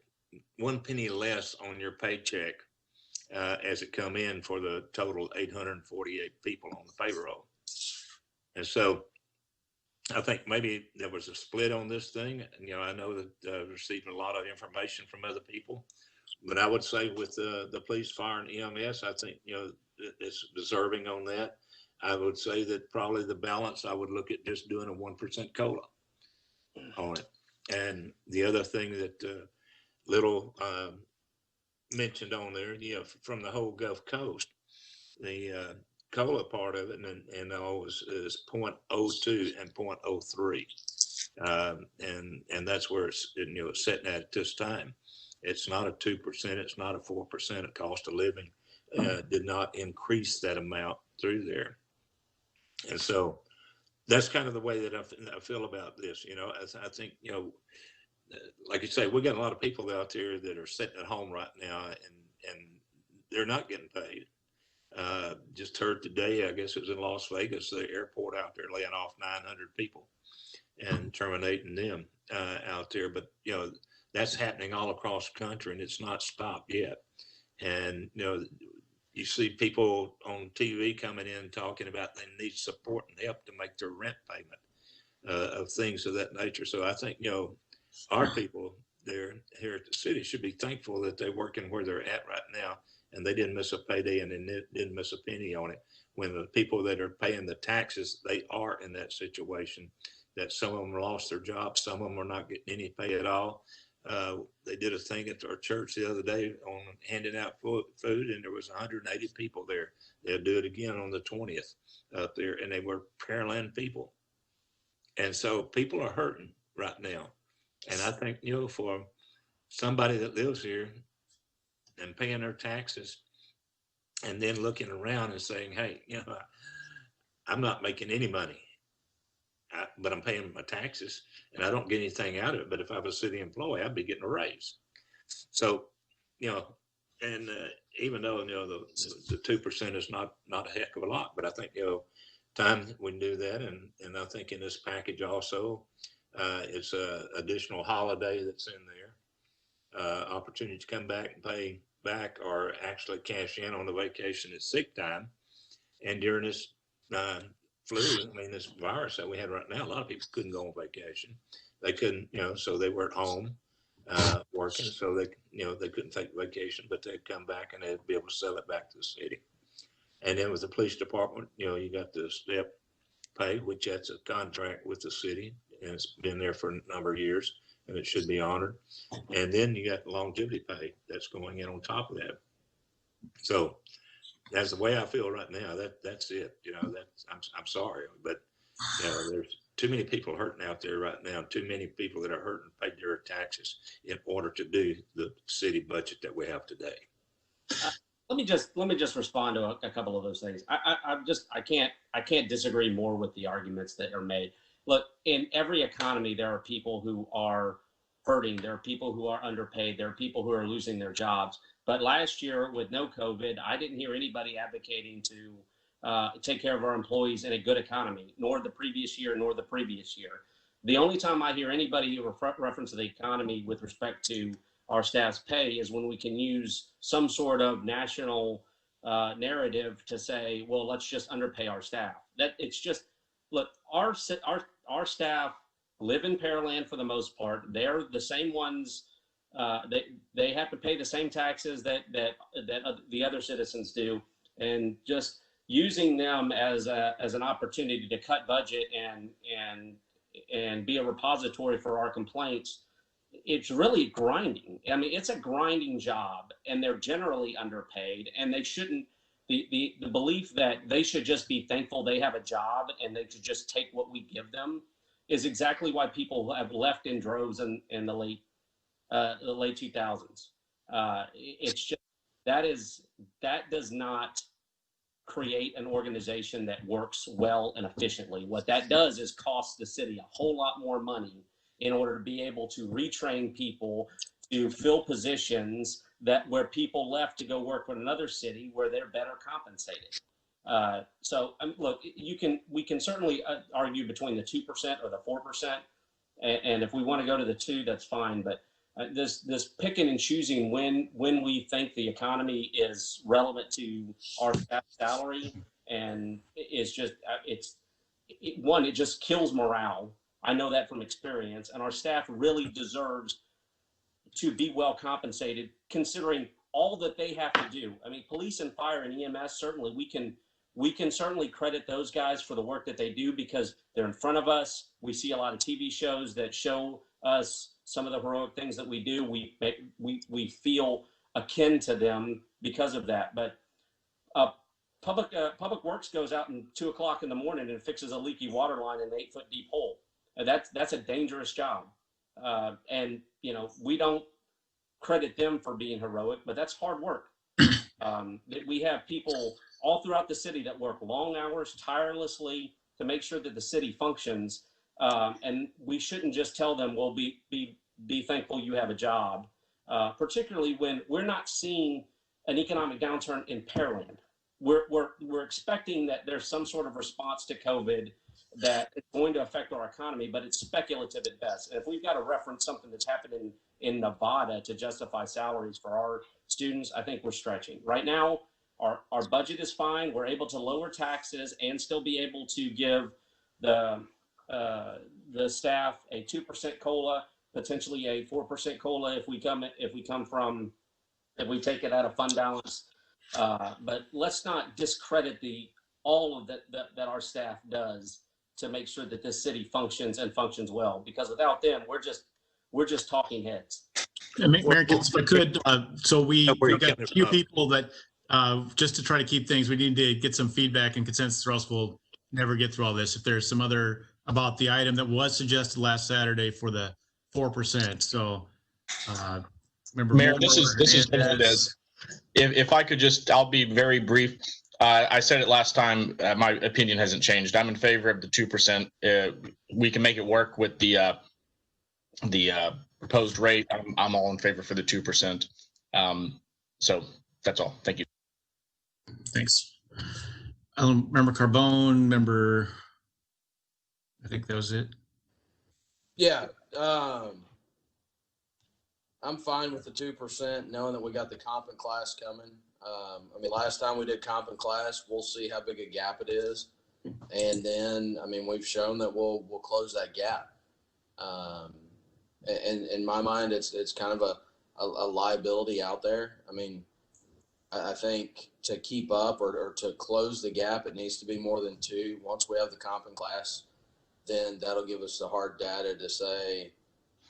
1 penny less on your paycheck as it come in for the total 848 people on the payroll. And so I think maybe there was a split on this thing. I know that I've received a lot of information from other people, but I would say with the police, fire, and EMS, I think, it's deserving on that. I would say that probably the balance, I would look at just doing a 1% COLA on it. And the other thing that Little mentioned on there, from the whole Gulf Coast, the COLA part of it, and always is 0.02 and 0.03. And that's where it's, it's sitting at this time. It's not a 2%, it's not a 4%. Of cost of living did not increase that amount through there. And so that's kind of the way that I feel about this. I think, like you say, we got a lot of people out there that are sitting at home right now and they're not getting paid. Just heard today, I guess it was in Las Vegas, the airport out there laying off 900 people and terminating them out there. But, that's happening all across the country and it's not stopped yet. And, you see people on TV coming in talking about they need support and help to make their rent payment of things of that nature. So I think, our people there here at the city should be thankful that they're working where they're at right now and they didn't miss a payday and they didn't miss a penny on it. When the people that are paying the taxes, they are in that situation that some of them lost their jobs, some of them are not getting any pay at all. They did a thing at our church the other day on handing out food, and there was 180 people there. They'll do it again on the 20th up there, and they were Pearland people. And so people are hurting right now. And I think, for somebody that lives here and paying their taxes and then looking around and saying, hey, I'm not making any money, but I'm paying my taxes and I don't get anything out of it. But if I was a city employee, I'd be getting a raise. So, and even though, the 2% is not a heck of a lot, but I think, time we can do that. And I think in this package also, it's a additional holiday that's in there, opportunity to come back and pay back or actually cash in on the vacation at sick time. And during this flu, this virus that we had right now, a lot of people couldn't go on vacation. They couldn't, so they were at home working, so they couldn't take vacation, but they'd come back and they'd be able to sell it back to the city. And then with the police department, you got the step pay, which that's a contract with the city, and it's been there for a number of years, and it should be honored. And then you got longevity pay that's going in on top of that. So that's the way I feel right now. That's it. I'm sorry, but there's too many people hurting out there right now. Too many people that are hurting paid their taxes in order to do the city budget that we have today. Let me just respond to a couple of those things. I can't disagree more with the arguments that are made. Look, in every economy, there are people who are hurting. There are people who are underpaid. There are people who are losing their jobs. But last year, with no COVID, I didn't hear anybody advocating to take care of our employees in a good economy, nor the previous year, nor the previous year. The only time I hear anybody reference the economy with respect to our staff's pay is when we can use some sort of national narrative to say, well, let's just underpay our staff. That it's just, look, our staff live in Pearland for the most part. They're the same ones. They have to pay the same taxes that the other citizens do, and just using them as an opportunity to cut budget and be a repository for our complaints. It's really grinding. It's a grinding job, and they're generally underpaid, and they shouldn't. The belief that they should just be thankful they have a job and they should just take what we give them is exactly why people have left in droves in the late 2000s. It's just that does not create an organization that works well and efficiently. What that does is cost the city a whole lot more money in order to be able to retrain people to fill positions where people left to go work with another city where they're better compensated. So look, we can certainly argue between the 2% or the 4%, and if we want to go to the 2, that's fine. But this picking and choosing when we think the economy is relevant to our staff salary, and it's just it just kills morale. I know that from experience, and our staff really deserves to be well compensated considering all that they have to do. I mean, police and fire and EMS, certainly we can certainly credit those guys for the work that they do because they're in front of us. We see a lot of TV shows that show us some of the heroic things that we do. We feel akin to them because of that. But Public Works goes out at 2 o'clock in the morning and fixes a leaky water line in an 8-foot deep hole. That's a dangerous job. And we don't credit them for being heroic, but that's hard work. We have people all throughout the city that work long hours tirelessly to make sure that the city functions. And we shouldn't just tell them, well, be thankful you have a job, particularly when we're not seeing an economic downturn in Pearland. We're expecting that there's some sort of response to COVID that is going to affect our economy, but it's speculative at best. And if we've got to reference something that's happening in Nevada to justify salaries for our students, I think we're stretching. Right now, our budget is fine. We're able to lower taxes and still be able to give the staff a 2% COLA, potentially a 4% COLA if we take it out of fund balance. But let's not discredit all of that our staff does to make sure that this city functions and functions well. Because without them, we're just talking heads. Mayor, if I could, so we've got a few people that just to try to keep things, we need to get some feedback and consensus, or else we'll never get through all this. If there's some other about the item that was suggested last Saturday for the 4%. So, remember, Mayor, this is Hernandez. If I could I'll be very brief. I said it last time. My opinion hasn't changed. I'm in favor of the 2%. We can make it work with the proposed rate. I'm all in favor for the 2%. So that's all. Thank you. Thanks. Member Carbone, I think that was it. Yeah. I'm fine with the 2%, knowing that we got the comp and class coming. Last time we did comp and class, we'll see how big a gap it is. And then, we've shown that we'll close that gap. And in my mind, it's kind of a liability out there. I think to keep up or to close the gap, it needs to be more than 2. Once we have the comp and class, then that'll give us the hard data to say,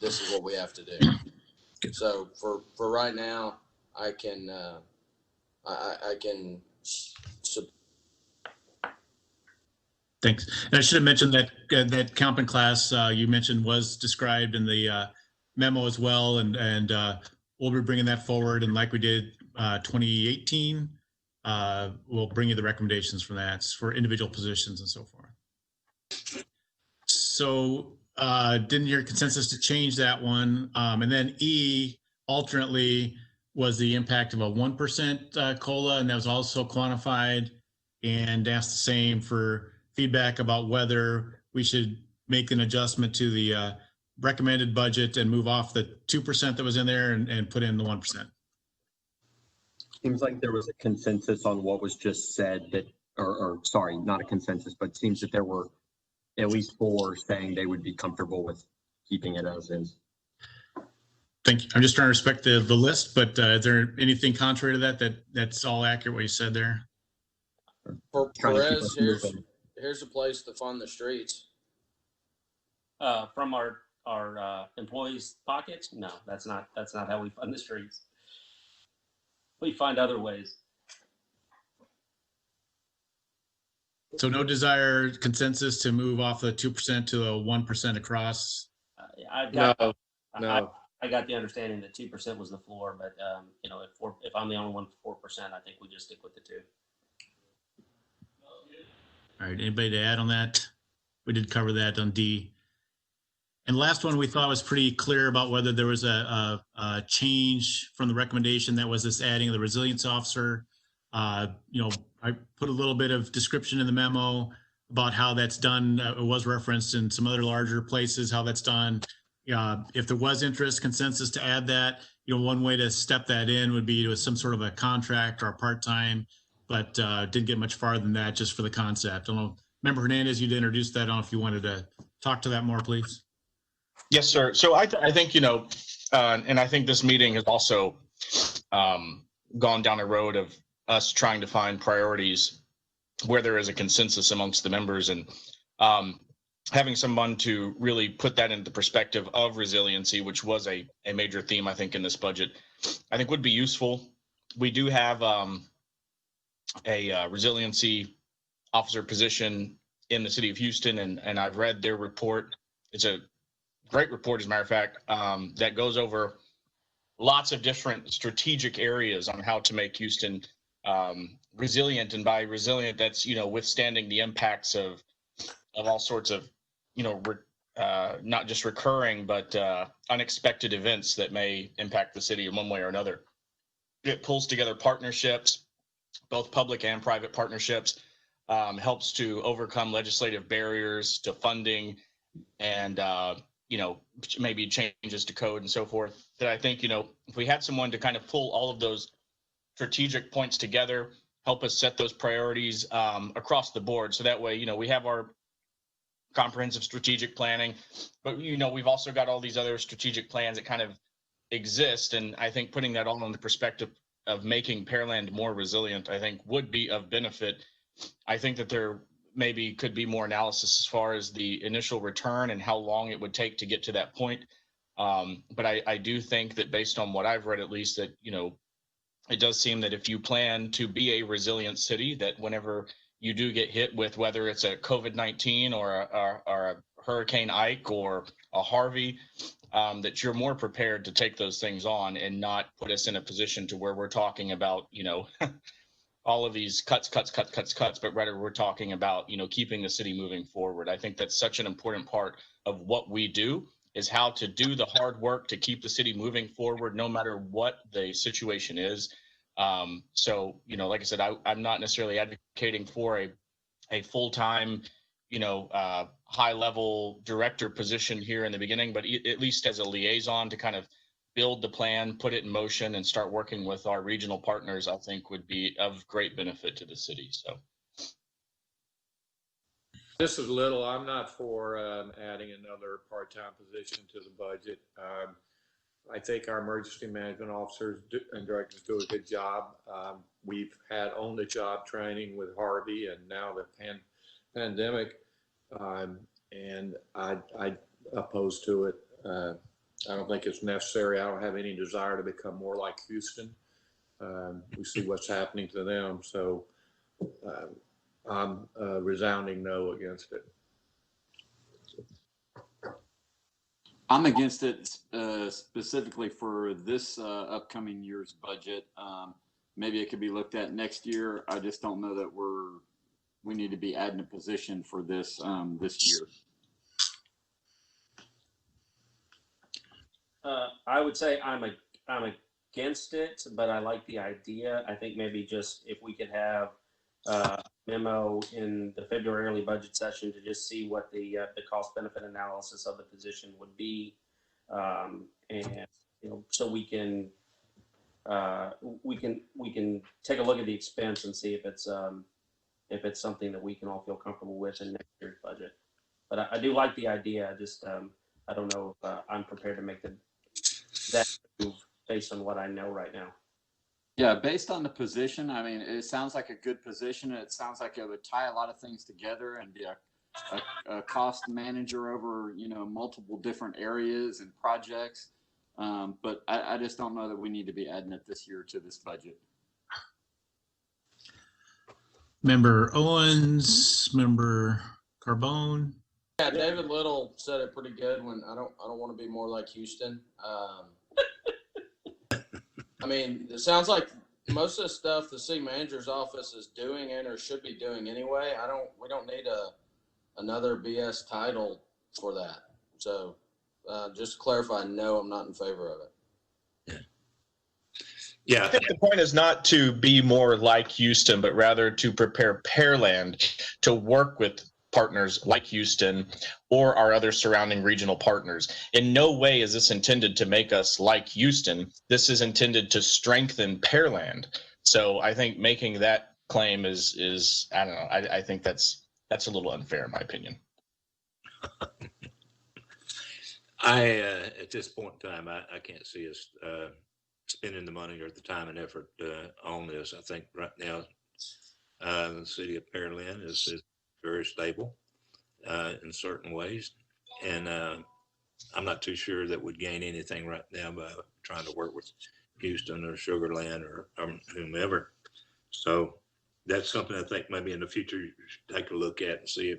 this is what we have to do. So for right now, I can Thanks. And I should have mentioned that comp and class you mentioned was described in the memo as well, and we'll be bringing that forward. And like we did 2018, we'll bring you the recommendations from that for individual positions and so forth. So didn't hear consensus to change that one. And then E, alternately, was the impact of a 1% COLA, and that was also quantified, and asked the same for feedback about whether we should make an adjustment to the recommended budget and move off the 2% that was in there and put in the 1%. Seems like there was a consensus on what was just said that, or sorry, not a consensus, but it seems that there were at least 4 saying they would be comfortable with keeping it as is. Thank you. I'm just trying to respect the list, but is there anything contrary to that's all accurate what you said there? For Perez, here's a place to fund the streets. From our employees' pockets? No, that's not how we fund the streets. We find other ways. So no desire consensus to move off the 2% to a 1% across? I've No, got, no. I got the understanding that 2% was the floor, but, you know, if I'm the only one for 4%, I think we just stick with the 2. All right, anybody to add on that? We did cover that on D. And the last one we thought was pretty clear about whether there was a change from the recommendation that was this adding of the resilience officer. You know, I put a little bit of description in the memo about how that's done. It was referenced in some other larger places, how that's done. If there was interest, consensus to add that, you know, one way to step that in would be to some sort of a contract or a part-time, but didn't get much farther than that just for the concept. I don't know. Member Hernandez, you'd introduced that. I don't know if you wanted to talk to that more, please. Yes, sir. So I think, you know, and I think this meeting has also gone down a road of us trying to find priorities where there is a consensus amongst the members, and having someone to really put that into the perspective of resiliency, which was a major theme, I think, in this budget, I think would be useful. We do have a resiliency officer position in the city of Houston, and I've read their report. It's a great report, as a matter of fact, that goes over lots of different strategic areas on how to make Houston resilient. And by resilient, that's, you know, withstanding the impacts of all sorts of, you know, not just recurring, but unexpected events that may impact the city in one way or another. It pulls together partnerships, both public and private partnerships, helps to overcome legislative barriers to funding, and you know, maybe changes to code and so forth. That I think, you know, if we had someone to kind of pull all of those strategic points together, help us set those priorities across the board. So that way, you know, we have our comprehensive strategic planning, but, you know, we've also got all these other strategic plans that kind of exist. And I think putting that all in the perspective of making Pearland more resilient, I think would be of benefit. I think that there maybe could be more analysis as far as the initial return and how long it would take to get to that point. But I do think that based on what I've read, at least, that, you know, it does seem that if you plan to be a resilient city, that whenever you do get hit with, whether it's a COVID-19 or a Hurricane Ike or a Harvey, that you're more prepared to take those things on and not put us in a position to where we're talking about, you know, all of these cuts, but rather we're talking about, you know, keeping the city moving forward. I think that's such an important part of what we do, is how to do the hard work to keep the city moving forward, no matter what the situation is. So, you know, like I said, I'm not necessarily advocating for a full-time, you know, high-level director position here in the beginning, but at least as a liaison to kind of build the plan, put it in motion, and start working with our regional partners, I think would be of great benefit to the city. So This is Little. I'm not for adding another part-time position to the budget. I think our emergency management officers and directors do a good job. We've had on-the-job training with Harvey and now the pandemic, and I opposed to it. I don't think it's necessary. I don't have any desire to become more like Houston. We see what's happening to them. So I'm a resounding no against it. I'm against it specifically for this upcoming year's budget. Maybe it could be looked at next year. I just don't know that we need to be adding a position for this this year. I would say I'm against it, but I like the idea. I think maybe just if we could have a memo in the February early budget session to just see what the cost benefit analysis of the position would be, and you know, so we can take a look at the expense and see if it's something that we can all feel comfortable with in next year's budget. But I do like the idea. I just I don't know if I'm prepared to make that move based on what I know right now. Yeah, based on the position, I mean, it sounds like a good position. It sounds like it would tie a lot of things together and be a cost manager over, you know, multiple different areas and projects. But I just don't know that we need to be adding it this year to this budget. Member Owens, Member Carbone. Yeah, David Little said it pretty good when I don't want to be more like Houston. I mean, it sounds like most of the stuff the city manager's office is doing and or should be doing anyway. We don't need another BS title for that. So just to clarify, no, I'm not in favor of it. Yeah. I think the point is not to be more like Houston, but rather to prepare Pearland to work with partners like Houston or our other surrounding regional partners. In no way is this intended to make us like Houston. This is intended to strengthen Pearland. So I think making that claim is I don't know. I think that's a little unfair in my opinion. At this point in time, I can't see us spending the money or the time and effort on this. I think right now the city of Pearland is very stable in certain ways, and I'm not too sure that we'd gain anything right now by trying to work with Houston or Sugar Land or whomever. So that's something I think maybe in the future you should take a look at and see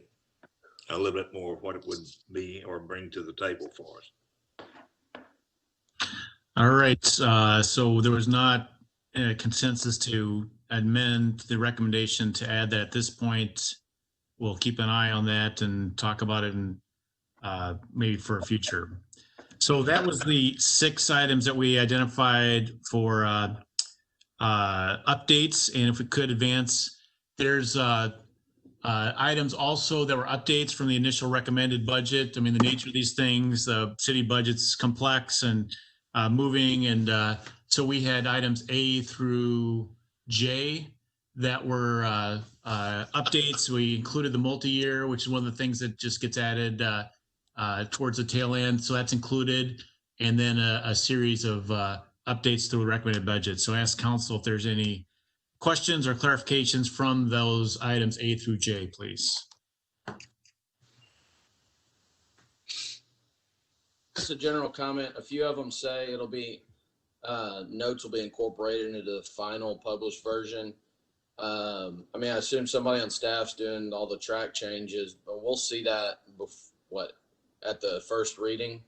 a little bit more of what it would be or bring to the table for us. All right. So there was not a consensus to amend the recommendation to add that at this point. We'll keep an eye on that and talk about it and maybe for a future. So that was the 6 items that we identified for updates. And if we could advance, there's items also that were updates from the initial recommended budget. I mean, the nature of these things, the city budget's complex and moving. And so we had items A through J that were updates. We included the multi-year, which is one of the things that just gets added towards the tail end. So that's included. And then a series of updates to the recommended budget. So I ask council if there's any questions or clarifications from those items A through J, please. Just a general comment. A few of them say it'll be notes will be incorporated into the final published version. I mean, I assume somebody on staff's doing all the track changes, but we'll see that at the first reading.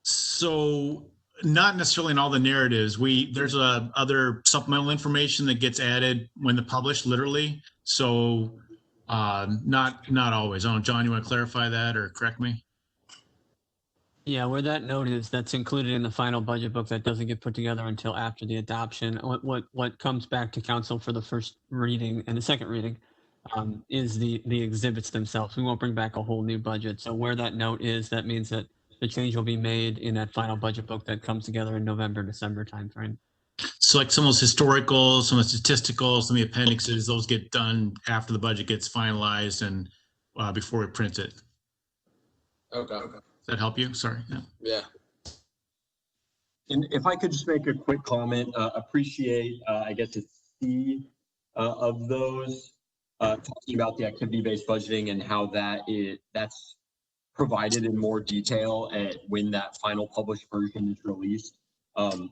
So not necessarily in all the narratives. There's other supplemental information that gets added when the published, literally. So not always. I don't know, John, you want to clarify that or correct me? Yeah, where that note is, that's included in the final budget book. That doesn't get put together until after the adoption. What comes back to council for the first reading and the second reading is the exhibits themselves. We won't bring back a whole new budget. So where that note is, that means that the change will be made in that final budget book that comes together in November, December timeframe. So like some of those historical, some of the statistical, some of the appendixes, those get done after the budget gets finalized and before we print it. Okay. Does that help you? Sorry. Yeah. And if I could just make a quick comment, appreciate, I guess it's C of those, talking about the activity-based budgeting and how that's provided in more detail when that final published version is released.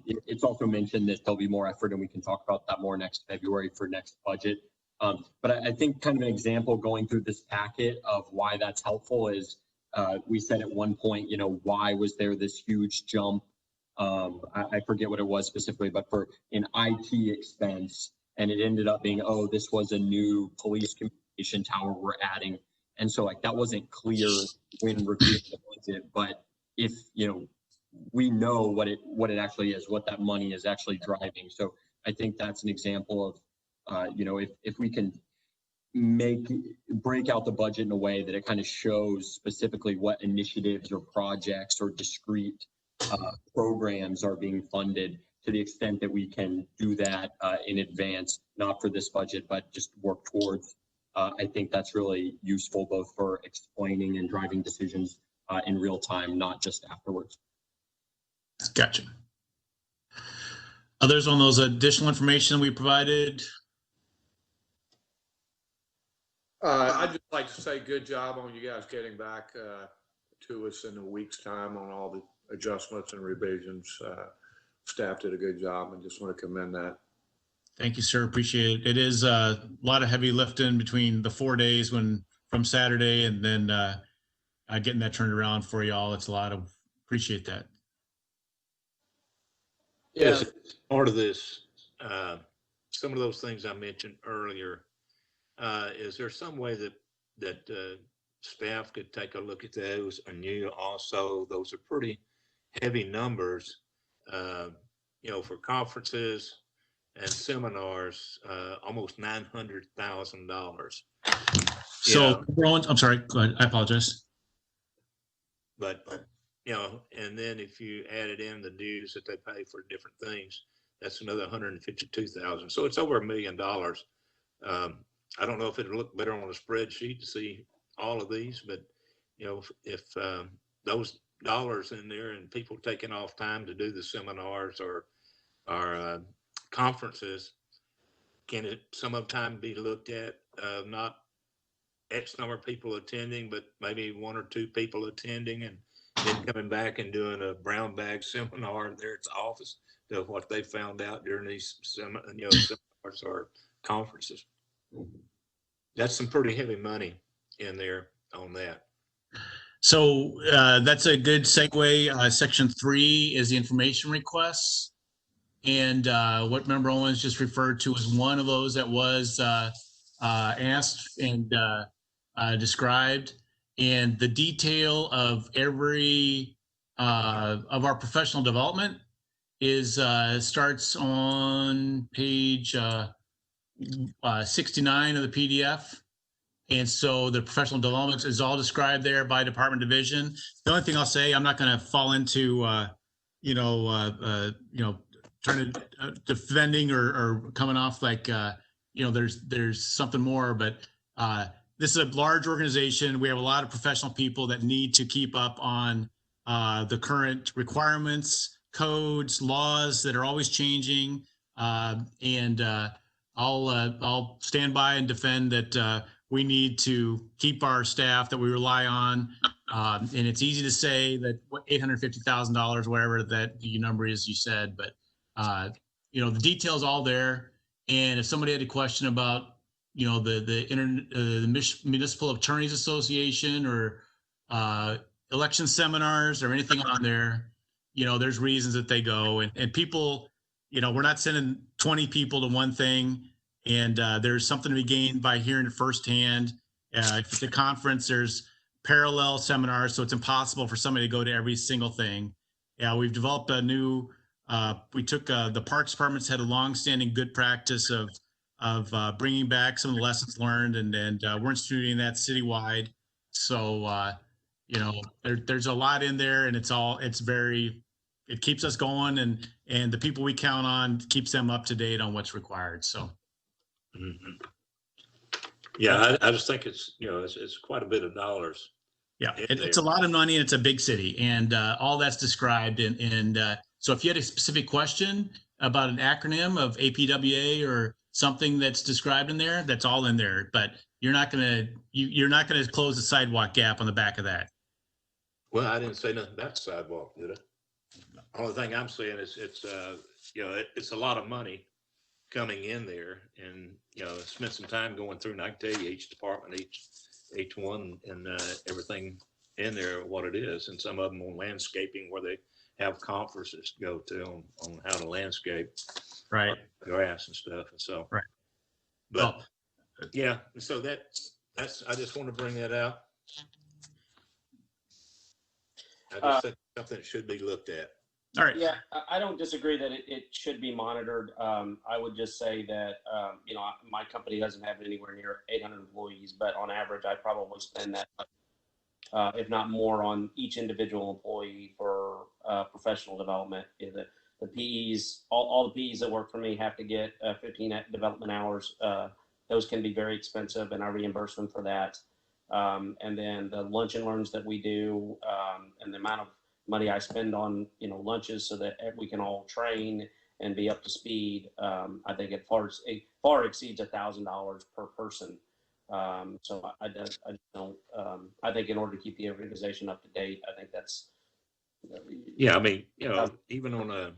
It's also mentioned that there'll be more effort, and we can talk about that more next February for next budget. But I think kind of an example going through this packet of why that's helpful is we said at one point, why was there this huge jump? I forget what it was specifically, but for an IT expense, and it ended up being, oh, this was a new police communication tower we're adding. And so that wasn't clear when reviewing the budget, but if, we know what it actually is, what that money is actually driving. So I think that's an example of, if we can break out the budget in a way that it kind of shows specifically what initiatives or projects or discrete programs are being funded, to the extent that we can do that in advance, not for this budget, but just work towards. I think that's really useful both for explaining and driving decisions in real time, not just afterwards. Gotcha. Others on those additional information we provided? I'd just like to say good job on you guys getting back to us in a week's time on all the adjustments and revisions. Staff did a good job and just want to commend that. Thank you, sir. Appreciate it. It is a lot of heavy lifting between the 4 days from Saturday and then getting that turned around for y'all. It's a lot of, appreciate that. Yeah. Part of this, some of those things I mentioned earlier, is there some way that staff could take a look at those? And you also, those are pretty heavy numbers, for conferences and seminars, almost $900,000. So, I'm sorry, go ahead. I apologize. But, and then if you added in the dues that they pay for different things, that's another $152,000. So it's over $1 million. I don't know if it'll look better on a spreadsheet to see all of these, but if those dollars in there and people taking off time to do the seminars or conferences, can it some of the time be looked at, not X number of people attending, but maybe 1 or 2 people attending and then coming back and doing a brown bag seminar there at the office of what they found out during these seminars or conferences. That's some pretty heavy money in there on that. So that's a good segue. Section 3 is the information requests. And what Member Owens just referred to as one of those that was asked and described. And the detail of every of our professional development is starts on page 69 of the PDF. And so the professional development is all described there by department division. The only thing I'll say, I'm not going to fall into, trying to defending or coming off like, there's something more, but this is a large organization. We have a lot of professional people that need to keep up on the current requirements, codes, laws that are always changing. And I'll stand by and defend that we need to keep our staff that we rely on. And it's easy to say that $850,000, whatever that the number is you said, but the details all there. And if somebody had a question about, the Municipal Attorneys Association or election seminars or anything on there, there's reasons that they go and people, we're not sending 20 people to one thing. And there's something to be gained by hearing it firsthand. If it's a conference, there's parallel seminars, so it's impossible for somebody to go to every single thing. Yeah, we've developed a new. We took the Parks Department's had a long-standing good practice of bringing back some of the lessons learned, and we're instituting that citywide. So there's a lot in there, and it keeps us going, and the people we count on keeps them up to date on what's required. So. Mm-hmm. Yeah, I just think it's quite a bit of dollars. Yeah, it's a lot of money, and it's a big city, and all that's described. And so, if you had a specific question about an acronym of APWA or something that's described in there, that's all in there. But you're not gonna close the sidewalk gap on the back of that. Well, I didn't say nothing about the sidewalk, did I? The only thing I'm saying is it's a lot of money coming in there, and spent some time going through, and I can tell you each department, each one, and everything in there, what it is, and some of them on landscaping where they have conferences to go to on how to landscape, right, grass and stuff, and so right. But yeah, so that's I just want to bring that out. I just think something that should be looked at. All right. Yeah, I don't disagree that it should be monitored. I would just say that, my company doesn't have anywhere near 800 employees, but on average, I probably spend that, if not more, on each individual employee for professional development. The PEs, all the PEs that work for me have to get 15 development hours. Those can be very expensive, and I reimburse them for that. And then the lunch and learns that we do, and the amount of money I spend on lunches so that we can all train and be up to speed. I think it far exceeds $1,000 per person. So I don't. I think in order to keep the organization up to date, I think that's. Yeah, I mean, even on a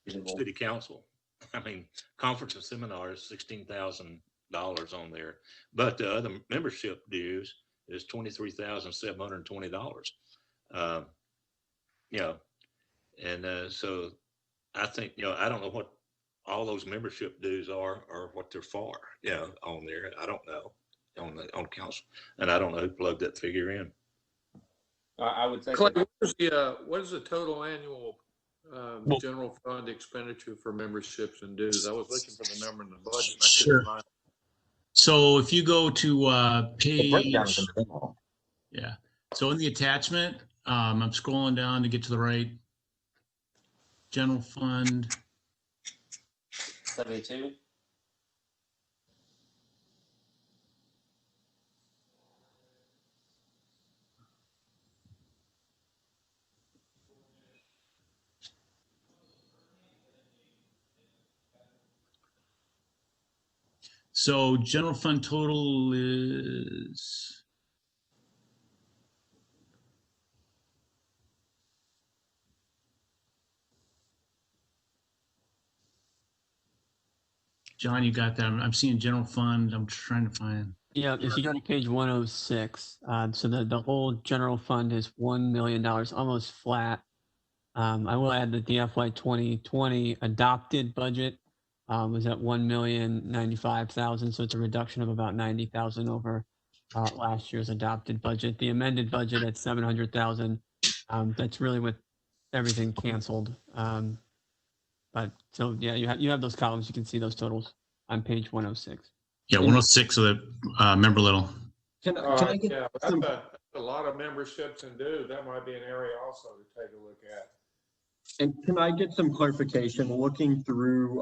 city council I mean, conference and seminars, $16,000 on there, but the other membership dues is $23,720. You know, and so I think, you know, I don't know what all those membership dues are or what they're for, you know, on there. I don't know on council, and I don't know who plugged that figure in. I would think. Clay, what is the total annual general fund expenditure for memberships and dues? I was looking for the number in the budget. And I couldn't find it. So if you go to page, yeah. So in the attachment, I'm scrolling down to get to the right. General fund. 72. So general fund total is John, you got that? I'm seeing general fund. I'm trying to find. Yeah, if you go to page 106, so the whole general fund is $1 million, almost flat. I will add that the FY 2020 adopted budget was at $1,095,000, so it's a reduction of about $90,000 over last year's adopted budget. The amended budget at $700,000. That's really with everything canceled. But so yeah, you have those columns. You can see those totals on page 106. Yeah, 106 of the member little. Can I get Yeah, some? that's a lot of memberships and dues. That might be an area also to take a look at. And can I get some clarification? Looking through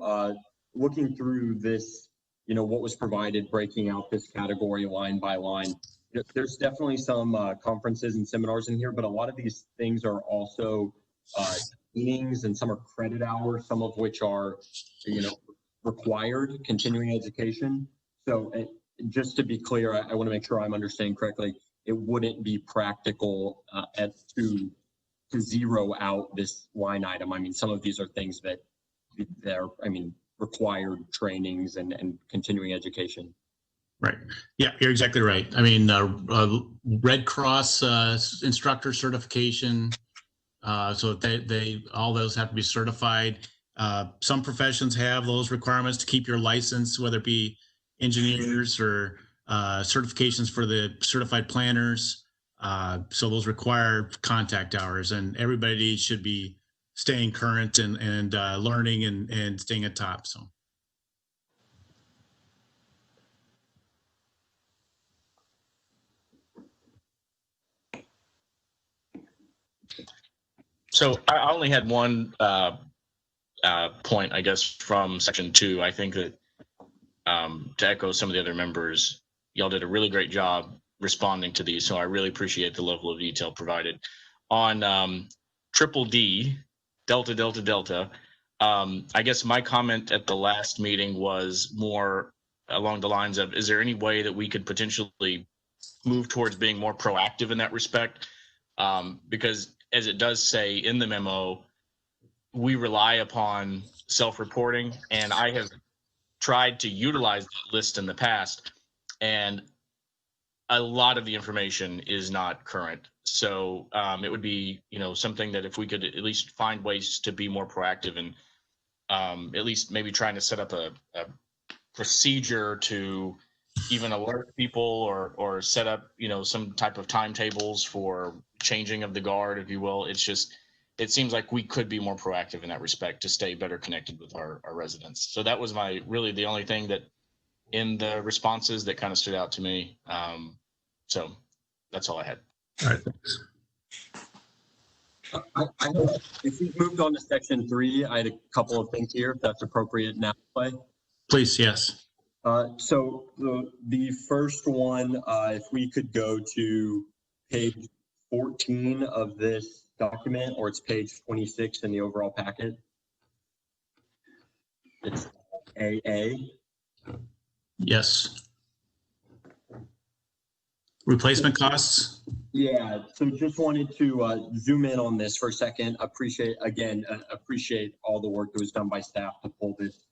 this, you know, what was provided, breaking out this category line by line. There's definitely some conferences and seminars in here, but a lot of these things are also meetings, and some are credit hours, some of which are, you know, required continuing education. So just to be clear, I want to make sure I'm understanding correctly. It wouldn't be practical to zero out this line item. I mean, some of these are things that are, I mean, required trainings and continuing education. Right. Yeah, you're exactly right. I mean, Red Cross instructor certification. So they all those have to be certified. Some professions have those requirements to keep your license, whether it be engineers or certifications for the certified planners. So those require contact hours, and everybody should be staying current and learning and staying at top. So I only had one point, I guess, from section 2. I think that to echo some of the other members, y'all did a really great job responding to these. So I really appreciate the level of detail provided. On triple D, Delta, Delta, Delta, I guess my comment at the last meeting was more along the lines of, is there any way that we could potentially move towards being more proactive in that respect? Because as it does say in the memo, we rely upon self-reporting, and I have tried to utilize that list in the past, and a lot of the information is not current. So it would be, you know, something that if we could at least find ways to be more proactive and at least maybe trying to set up a procedure to even alert people or set up, you know, some type of timetables for changing of the guard, if you will. It's just, it seems like we could be more proactive in that respect to stay better connected with our residents. So that was really the only thing that in the responses that kind of stood out to me. So that's all I had. All right, thanks. If we've moved on to section 3, I had a couple of things here, if that's appropriate now, Clay. Please, yes. So the first one, if we could go to page 14 of this document, or it's page 26 in the overall packet. It's AA. Yes. Replacement costs? Yeah, so just wanted to zoom in on this for a second. Appreciate all the work that was done by staff to pull this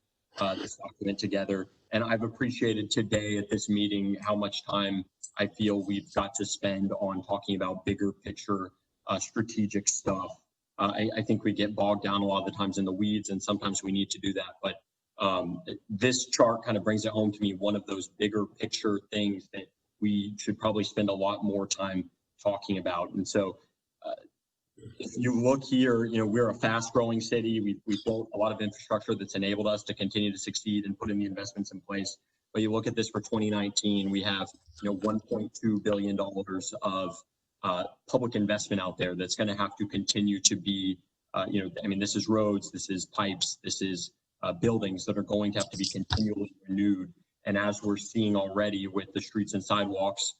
this document together. And I've appreciated today at this meeting how much time I feel we've got to spend on talking about bigger picture strategic stuff. I think we get bogged down a lot of the times in the weeds, and sometimes we need to do that. But this chart kind of brings it home to me, one of those bigger picture things that we should probably spend a lot more time talking about. And so if you look here, you know, we're a fast growing city. We've built a lot of infrastructure that's enabled us to continue to succeed and put in the investments in place. But you look at this for 2019, we have, you know, $1.2 billion of public investment out there that's going to have to continue to be, you know, I mean, this is roads, this is pipes, this is buildings that are going to have to be continually renewed. And as we're seeing already with the streets and sidewalks,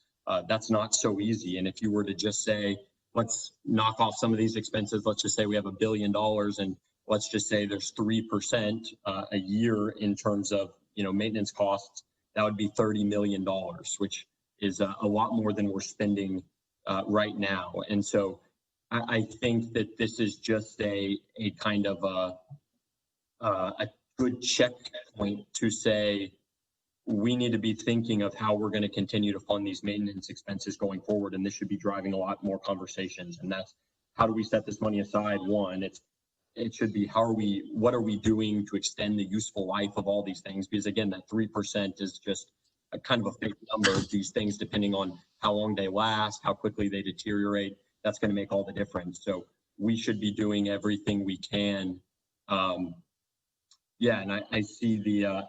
that's not so easy. And if you were to just say, let's knock off some of these expenses, let's just say we have $1 billion, and let's just say there's 3% a year in terms of, you know, maintenance costs, that would be $30 million, which is a lot more than we're spending right now. And so I think that this is just a kind of a good checkpoint to say, we need to be thinking of how we're going to continue to fund these maintenance expenses going forward. And this should be driving a lot more conversations. And that's, how do we set this money aside? One, it should be, what are we doing to extend the useful life of all these things? Because again, that 3% is just a kind of a fake number. These things, depending on how long they last, how quickly they deteriorate, that's going to make all the difference. So we should be doing everything we can. Yeah, and I see the,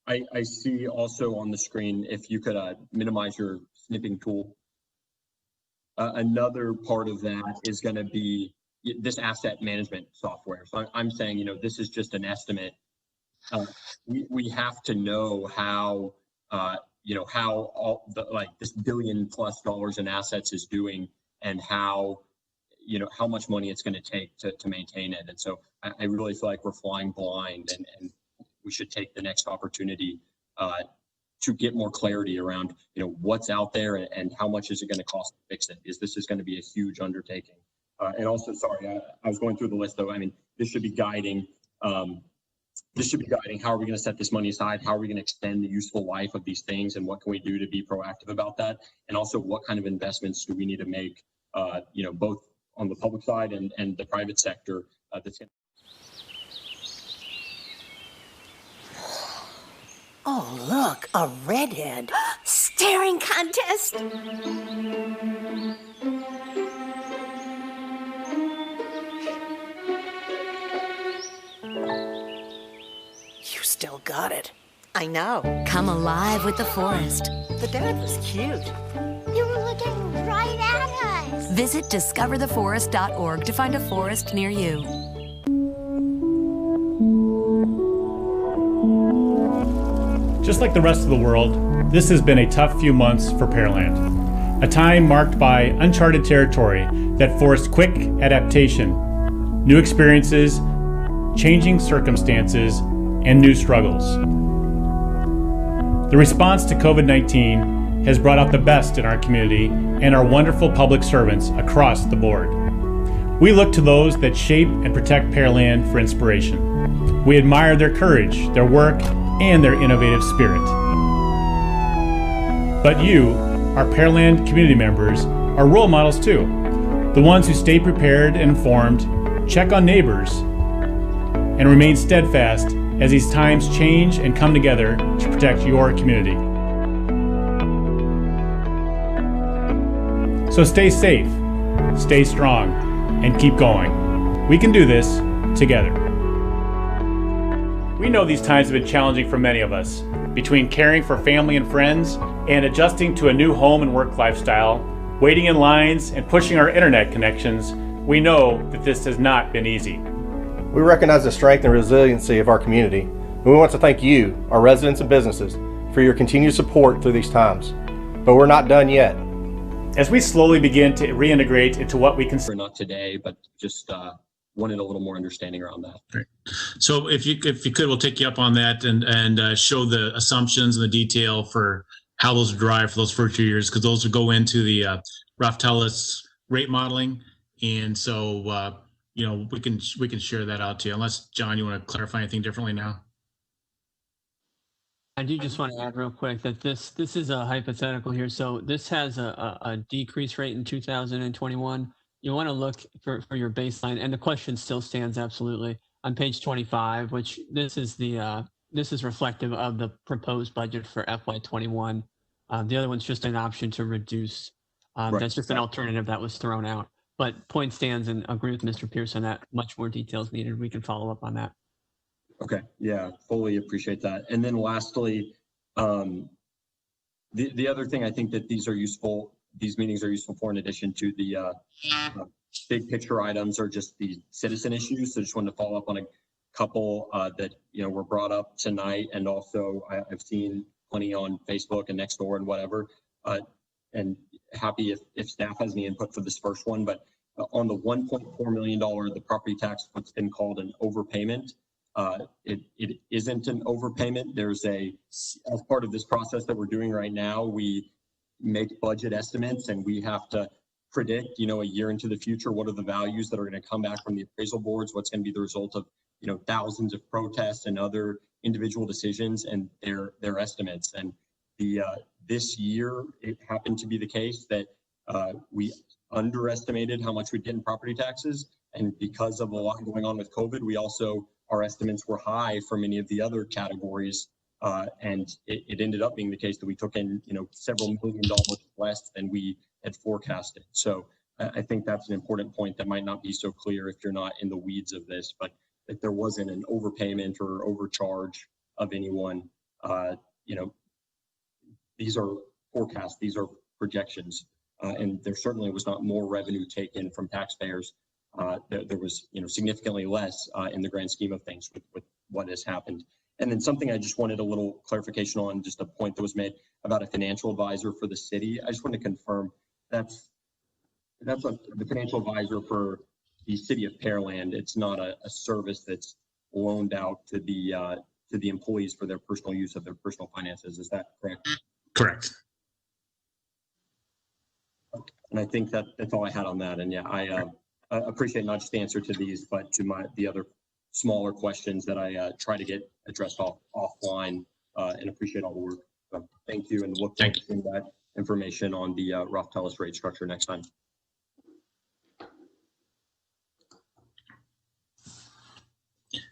I see also on the screen, if you could minimize your snipping tool. Another part of that is going to be this asset management software. So I'm saying, you know, this is just an estimate. We have to know how, you know, how all the, like this $1 billion+ in assets is doing, and how, you know, how much money it's going to take to maintain it. And so I really feel like we're flying blind, and we should take the next opportunity to get more clarity around, you know, what's out there and how much is it going to cost to fix it, because this is going to be a huge undertaking. And also, sorry, I was going through the list though. I mean, this should be guiding. This should be guiding. How are we going to set this money aside? How are we going to extend the useful life of these things? And what can we do to be proactive about that? And also, what kind of investments do we need to make, you know, both on the public side and the private sector that's going to. Oh, look, a redhead. Staring contest. You still got it. I know. Come alive with the forest. The dad was cute. You were looking right at us. Visit discovertheforest.org to find a forest near you. Just like the rest of the world, this has been a tough few months for Pearland. A time marked by uncharted territory that forced quick adaptation, new experiences, changing circumstances, and new struggles. The response to COVID-19 has brought out the best in our community and our wonderful public servants across the board. We look to those that shape and protect Pearland for inspiration. We admire their courage, their work, and their innovative spirit. But you, our Pearland community members, are role models too. The ones who stay prepared and informed, check on neighbors, and remain steadfast as these times change and come together to protect your community. So stay safe, stay strong, and keep going. We can do this together. We know these times have been challenging for many of us. Between caring for family and friends and adjusting to a new home and work lifestyle, waiting in lines and pushing our internet connections, we know that this has not been easy. We recognize the strength and resiliency of our community, and we want to thank you, our residents and businesses, for your continued support through these times. But we're not done yet. As we slowly begin to reintegrate into what we consider. Not today, but just wanted a little more understanding around that. Great. So if you could, we'll take you up on that and show the assumptions and the detail for how those drive for those first 2 years, because those will go into the Raftellus rate modeling. And so, you know, we can share that out to you, unless, John, you want to clarify anything differently now? I do just want to add real quick that this is a hypothetical here. So this has a decrease rate in 2021. You want to look for your baseline, and the question still stands absolutely on page 25, which this is reflective of the proposed budget for FY21. The other one's just an option to reduce. That's just an alternative that was thrown out. But point stands, and agree with Mr. Pearson that much more details needed. We can follow up on that. Okay, yeah, fully appreciate that. And then lastly, the other thing I think that these meetings are useful for, in addition to the big picture items, are just the citizen issues. So just wanted to follow up on a couple that were brought up tonight, and also I've seen plenty on Facebook and Nextdoor and whatever. And happy if staff has any input for this first one, but on the $1.4 million, the property tax, what's been called an overpayment. It isn't an overpayment. As part of this process that we're doing right now, we make budget estimates, and we have to predict, a year into the future, what are the values that are going to come back from the appraisal boards, what's going to be the result of, thousands of protests and other individual decisions and their estimates. And this year, it happened to be the case that we underestimated how much we'd get in property taxes. And because of a lot going on with COVID, our estimates were high for many of the other categories. And it ended up being the case that we took in, several $1 million less than we had forecasted. So I think that's an important point that might not be so clear if you're not in the weeds of this, but if there wasn't an overpayment or overcharge of anyone, these are forecasts, these are projections, and there certainly was not more revenue taken from taxpayers. There was, significantly less in the grand scheme of things with what has happened. And then something I just wanted a little clarification on, just a point that was made about a financial advisor for the city. I just want to confirm that's the financial advisor for the City of Pearland. It's not a service that's loaned out to the employees for their personal use of their personal finances. Is that correct? Correct. And I think that's all I had on that. And yeah, I appreciate not just the answer to these, but to the other smaller questions that I try to get addressed offline, and appreciate all the work. So thank you, and look forward to seeing that information on the rough tellus rate structure next time.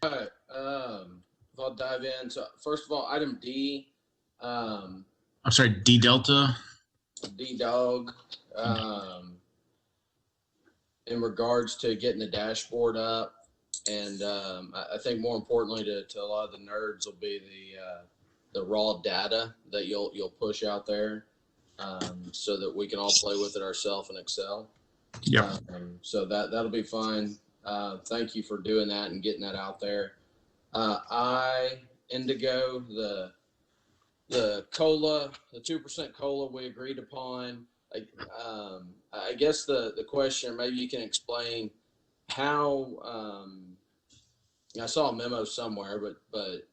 All right, I'll dive in. So first of all, item D. I'm sorry, D Delta. D Dog. In regards to getting the dashboard up, and I think more importantly to a lot of the nerds will be the raw data that you'll push out there, so that we can all play with it ourselves in Excel. Yeah. So that'll be fine. Thank you for doing that and getting that out there. Indigo, the COLA, the 2% COLA we agreed upon. I guess the question, maybe you can explain how, I saw a memo somewhere, but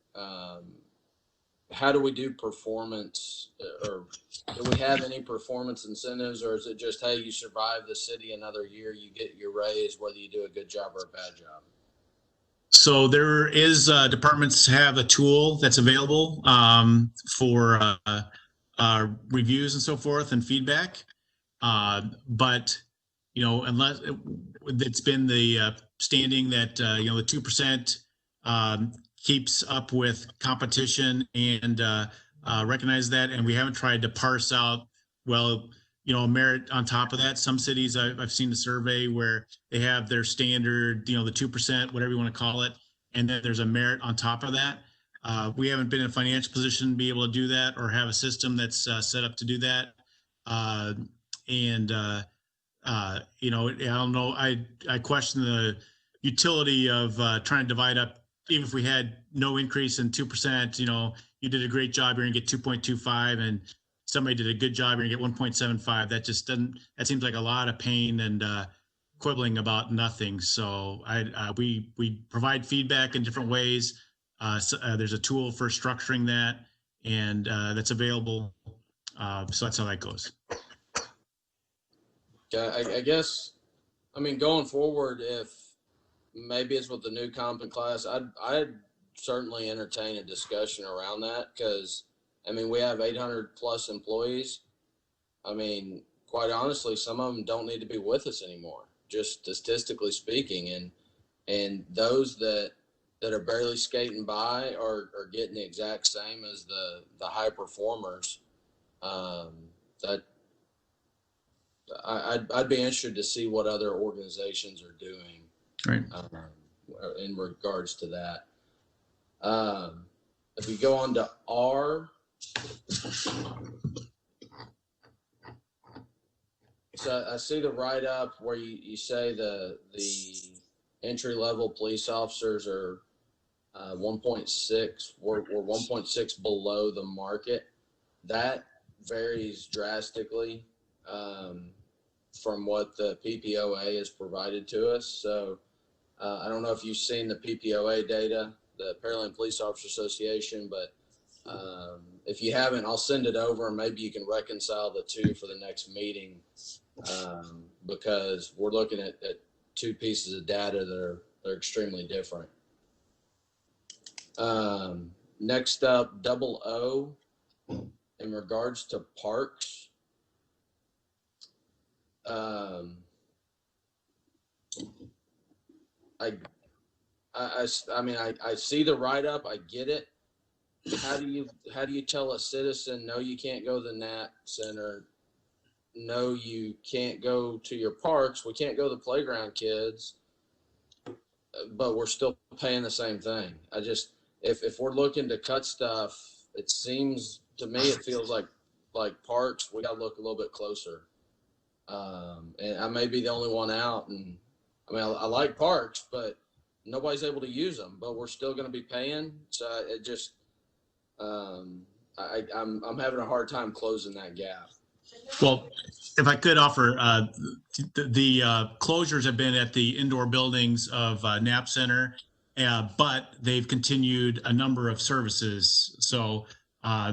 how do we do performance, or do we have any performance incentives, or is it just, hey, you survive the city another year, you get your raise, whether you do a good job or a bad job? So there is, departments have a tool that's available for reviews and so forth and feedback. But, unless it's been the standing that, the 2% keeps up with competition and recognize that. And we haven't tried to parse out, merit on top of that. Some cities I've seen the survey where they have their standard, the 2%, whatever you want to call it. And then there's a merit on top of that. We haven't been in a financial position to be able to do that or have a system that's set up to do that. I don't know. I question the utility of trying to divide up, even if we had no increase in 2%, you did a great job, you're gonna get 2.25, and somebody did a good job, you're gonna get 1.75. That just that seems like a lot of pain and quibbling about nothing. So we provide feedback in different ways. There's a tool for structuring that, and that's available. So that's how that goes. I guess, going forward, if maybe it's with the new comp class, I'd certainly entertain a discussion around that because, I mean, we have 800 plus employees. I mean, quite honestly, some of them don't need to be with us anymore, just statistically speaking. And those that are barely skating by are getting the exact same as the high performers. That I'd be interested to see what other organizations are doing, Right. In regards to that. If we go on to R, so I see the write-up where you say the entry-level police officers are 1.6. We're 1.6 below the market. That varies drastically from what the PPOA has provided to us. So I don't know if you've seen the PPOA data, the Pearland Police Officer Association, but if you haven't, I'll send it over and maybe you can reconcile the two for the next meeting because we're looking at two pieces of data that are extremely different. Next up, 00, in regards to parks. I mean, I see the write-up. I get it. How do you tell a citizen, no, you can't go to the Nat Center. No, you can't go to your parks. We can't go to the playground, kids. But we're still paying the same thing. If we're looking to cut stuff, it seems to me, it feels like parks, we got to look a little bit closer. And I may be the only one out. And I mean, I like parks, but nobody's able to use them, but we're still going to be paying. So it just, I'm having a hard time closing that gap. Well, if I could offer, the closures have been at the indoor buildings of Knapp Center, but they've continued a number of services. So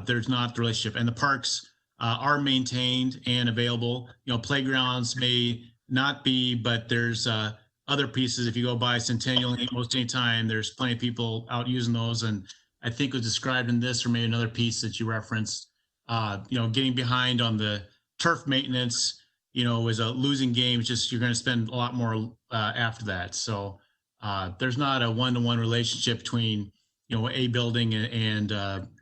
there's not the relationship. And the parks are maintained and available. You know, playgrounds may not be, but there's other pieces. If you go by Centennial most any time, there's plenty of people out using those. And I think it was described in this or maybe another piece that you referenced, you know, getting behind on the turf maintenance, you know, is a losing game. It's just, you're going to spend a lot more after that. So there's not a one-to-one relationship between, you know, a building and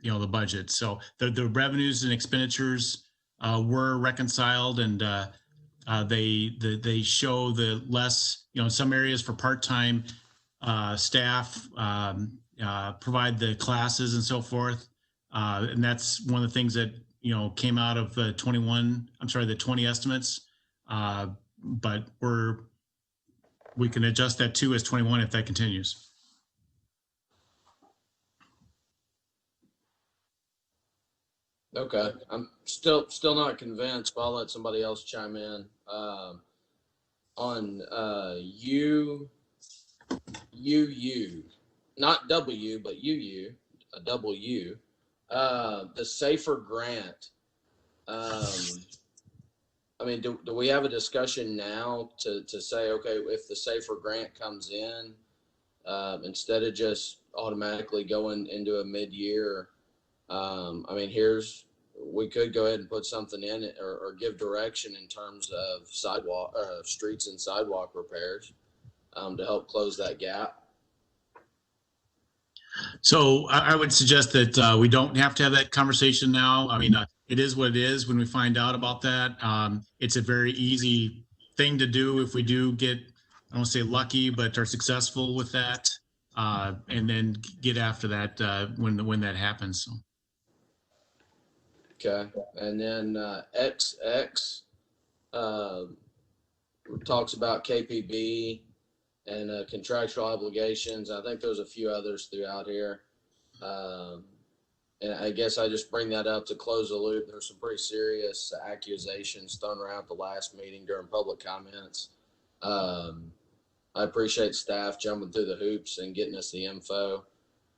you know, the budget. So the revenues and expenditures were reconciled, and they show the less, you know, in some areas for part-time staff, provide the classes and so forth. And that's one of the things that, you know, came out of the 20 estimates. But we can adjust that too as 21 if that continues. Okay, I'm still not convinced, but I'll let somebody else chime in. On not W, but a double U, the SAFER grant. I mean, do we have a discussion now to say, okay, if the SAFER grant comes in, instead of just automatically going into a mid-year, I mean, we could go ahead and put something in it or give direction in terms of streets and sidewalk repairs to help close that gap. So I would suggest that we don't have to have that conversation now. I mean, it is what it is when we find out about that. It's a very easy thing to do if we do get, I don't want to say lucky, but are successful with that, and then get after that when that happens. So. Okay, and then XX talks about KPB and contractual obligations. I think there's a few others throughout here. And I guess I just bring that up to close the loop. There's some pretty serious accusations thrown around at the last meeting during public comments. I appreciate staff jumping through the hoops and getting us the info.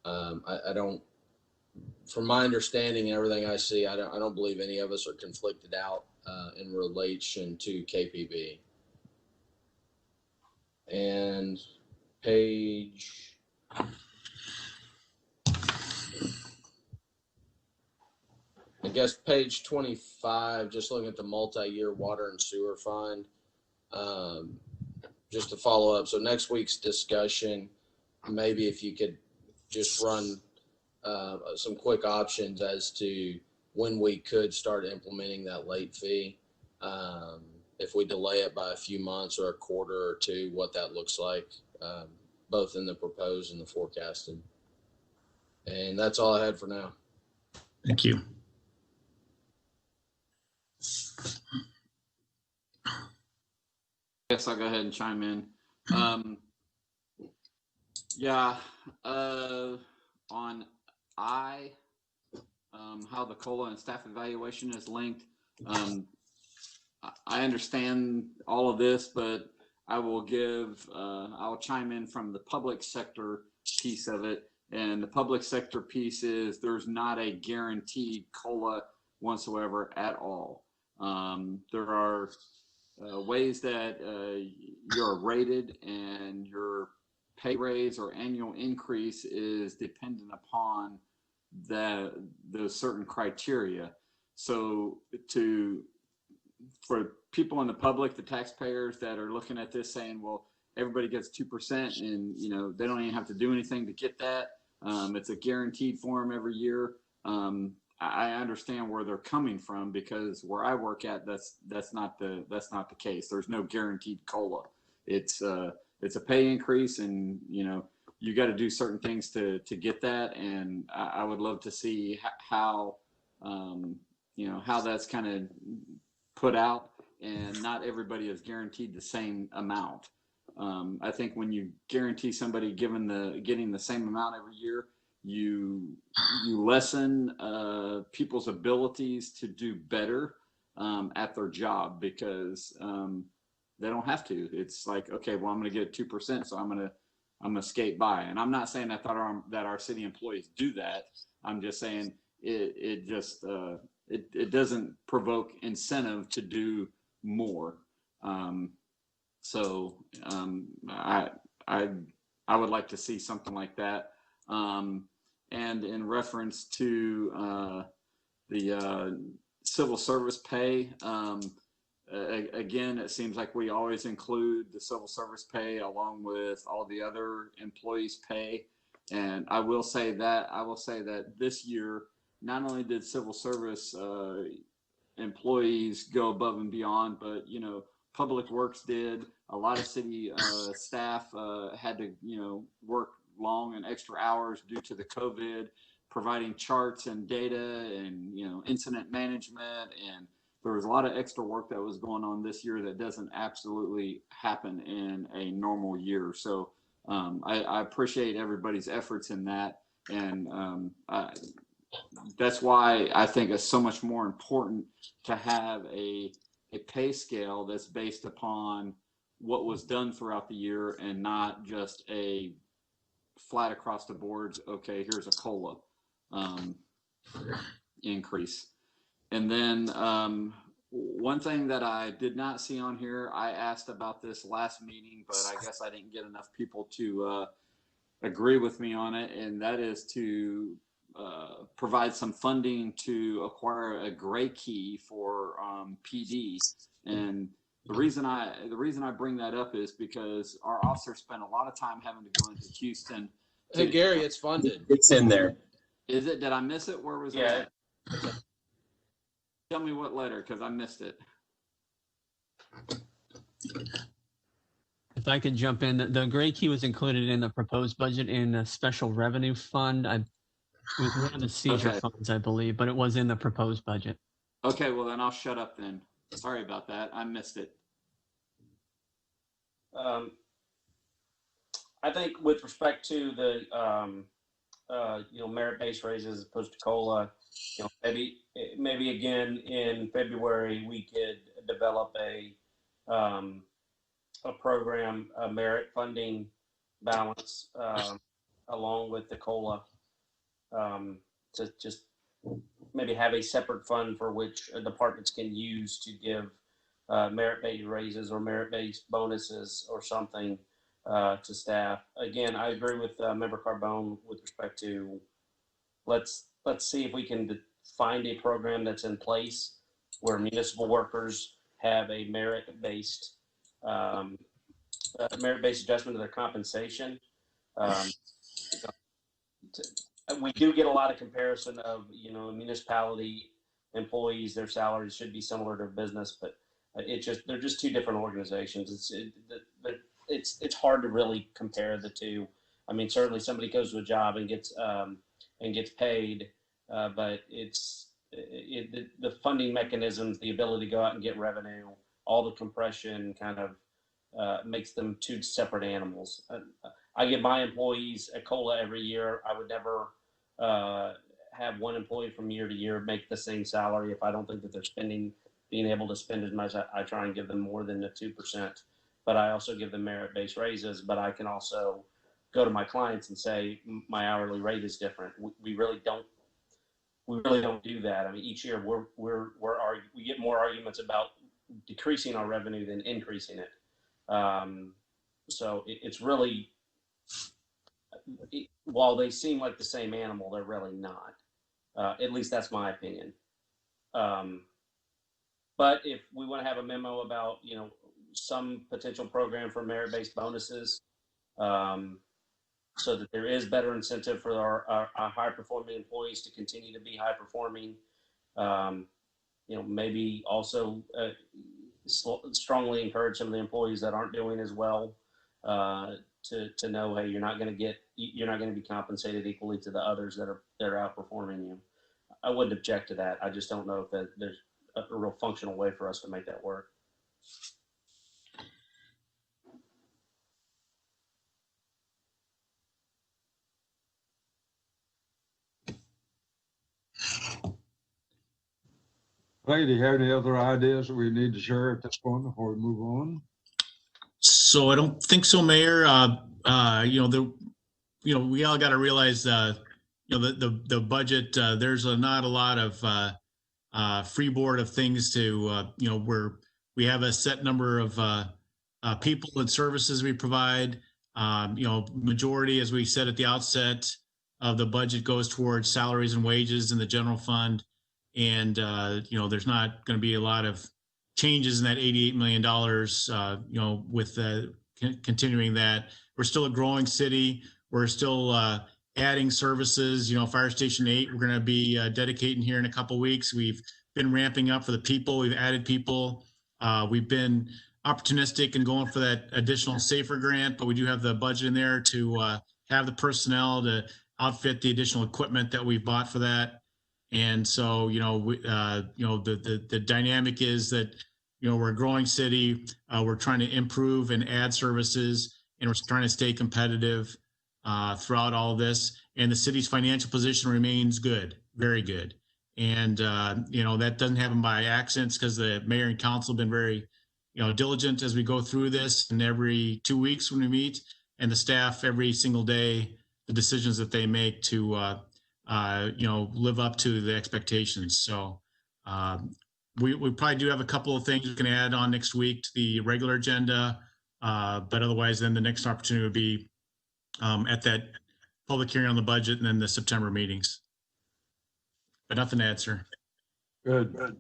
I don't, from my understanding and everything I see, I don't believe any of us are conflicted out in relation to KPB. And page guess page 25, just looking at the multi-year water and sewer fund. Just to follow up, so next week's discussion, maybe if you could just run some quick options as to when we could start implementing that late fee. If we delay it by a few months or a quarter or two, what that looks like, both in the proposed and the forecasted. And that's all I had for now. Thank you. Guess I'll go ahead and chime in. On how the COLA and staff evaluation is linked. I understand all of this, but I will I'll chime in from the public sector piece of it. And the public sector piece is there's not a guaranteed COLA whatsoever at all. There are ways that you're rated, and your pay raise or annual increase is dependent upon those certain criteria. So for people in the public, the taxpayers that are looking at this saying, well, everybody gets 2% and they don't even have to do anything to get that. It's a guaranteed form every year. I understand where they're coming from, because where I work at, that's not the case. There's no guaranteed COLA. It's a pay increase, and you got to do certain things to get that. And I would love to see how that's kind of put out, and not everybody is guaranteed the same amount. I think when you guarantee somebody getting the same amount every year, you lessen people's abilities to do better at their job, because they don't have to. It's like, okay, well, I'm going to get 2%, so I'm going to skate by. And I'm not saying that our city employees do that. I'm just saying it doesn't provoke incentive to do more. So I would like to see something like that. And in reference to the civil service pay, again, it seems like we always include the civil service pay along with all the other employees' pay. And I will say that this year, not only did civil service employees go above and beyond, but Public Works did. A lot of city staff had to work long and extra hours due to the COVID, providing charts and data and incident management, and there was a lot of extra work that was going on this year that doesn't absolutely happen in a normal year. So I appreciate everybody's efforts in that, and that's why I think it's so much more important to have a pay scale that's based upon what was done throughout the year, and not just a flat across the board, okay, here's a COLA increase. And then one thing that I did not see on here, I asked about this last meeting, but I guess I didn't get enough people to agree with me on it, and that is to provide some funding to acquire a gray key for PD. And the reason I bring that up is because our officers spent a lot of time having to go into Houston. Hey, Gary, it's funded. It's in there. Is it? Did I miss it? Where was it? Tell me what letter, because I missed it. If I could jump in, the gray key was included in the proposed budget in the special revenue fund. It was one of the seizure funds, I believe, but it was in the proposed budget. Okay, well then I'll shut up then. Sorry about that. I missed it. I think with respect to the merit-based raises as opposed to COLA, maybe again in February we could develop a program, a merit funding balance along with the COLA, to just maybe have a separate fund for which departments can use to give merit-based raises or merit-based bonuses or something to staff. Again, I agree with Member Carbone with respect to let's see if we can find a program that's in place where municipal workers have a merit-based adjustment of their compensation. We do get a lot of comparison of, municipality employees, their salaries should be similar to business, but they're just two different organizations. It's hard to really compare the two. I mean, certainly somebody goes to a job and gets paid, but the funding mechanisms, the ability to go out and get revenue, all the compression kind of makes them two separate animals. I give my employees a COLA every year. I would never have one employee from year to year make the same salary if I don't think that they're being able to spend as much. I try and give them more than the 2%, but I also give them merit-based raises. But I can also go to my clients and say my hourly rate is different. We really don't do that. I mean, each year we get more arguments about decreasing our revenue than increasing it. So it's really, while they seem like the same animal, they're really not. At least that's my opinion. But if we want to have a memo about, some potential program for merit-based bonuses, so that there is better incentive for our high-performing employees to continue to be high-performing, maybe also strongly encourage some of the employees that aren't doing as well to know, hey, you're not going to be compensated equally to the others that are outperforming you. I wouldn't object to that. I just don't know if there's a real functional way for us to make that work. Clay, do you have any other ideas that we need to share at this point before we move on? So I don't think so, Mayor. We all got to realize, the budget. There's not a lot of freeboard of things to, where we have a set number of people and services we provide. Majority, as we said at the outset, of the budget goes towards salaries and wages in the general fund. And, there's not going to be a lot of changes in that $88 million, with continuing that. We're still a growing city. We're still adding services. Fire Station 8, we're going to be dedicating here in a couple of weeks. We've been ramping up for the people. We've added people. We've been opportunistic and going for that additional SAFER grant, but we do have the budget in there to have the personnel to outfit the additional equipment that we've bought for that. And so, the dynamic is that, we're a growing city. We're trying to improve and add services, and we're trying to stay competitive throughout all of this. And the city's financial position remains good, very good. And, that doesn't happen by accident, because the mayor and council have been very, diligent as we go through this, and every 2 weeks when we meet, and the staff every single day, the decisions that they make to, live up to the expectations. So we probably do have a couple of things we can add on next week to the regular agenda. But otherwise, then the next opportunity would be at that public hearing on the budget and then the September meetings. But nothing to add, sir. Good.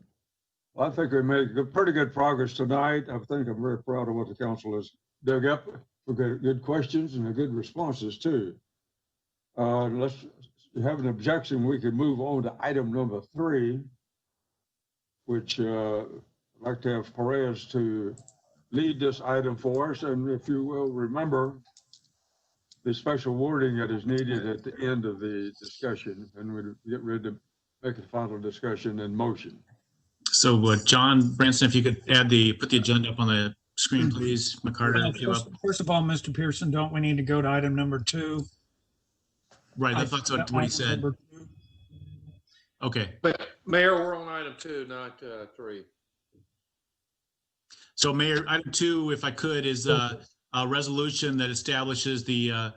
Well, I think we made pretty good progress tonight. I think I'm very proud of what the council has dug up. We've got good questions and good responses too. Let's have an objection. We can move on to item number 3, which I'd like to have Perez to lead this item for us. And if you will remember the special wording that is needed at the end of the discussion, and we'll get ready to make a final discussion in motion. So John Branson, if you could put the agenda up on the screen, please. McCarter, first of all, Mr. Pearson, don't we need to go to item number 2? Right, that's what he said. Okay. But Mayor, we're on item 2, not 3. So Mayor, item 2, if I could, is a resolution that establishes the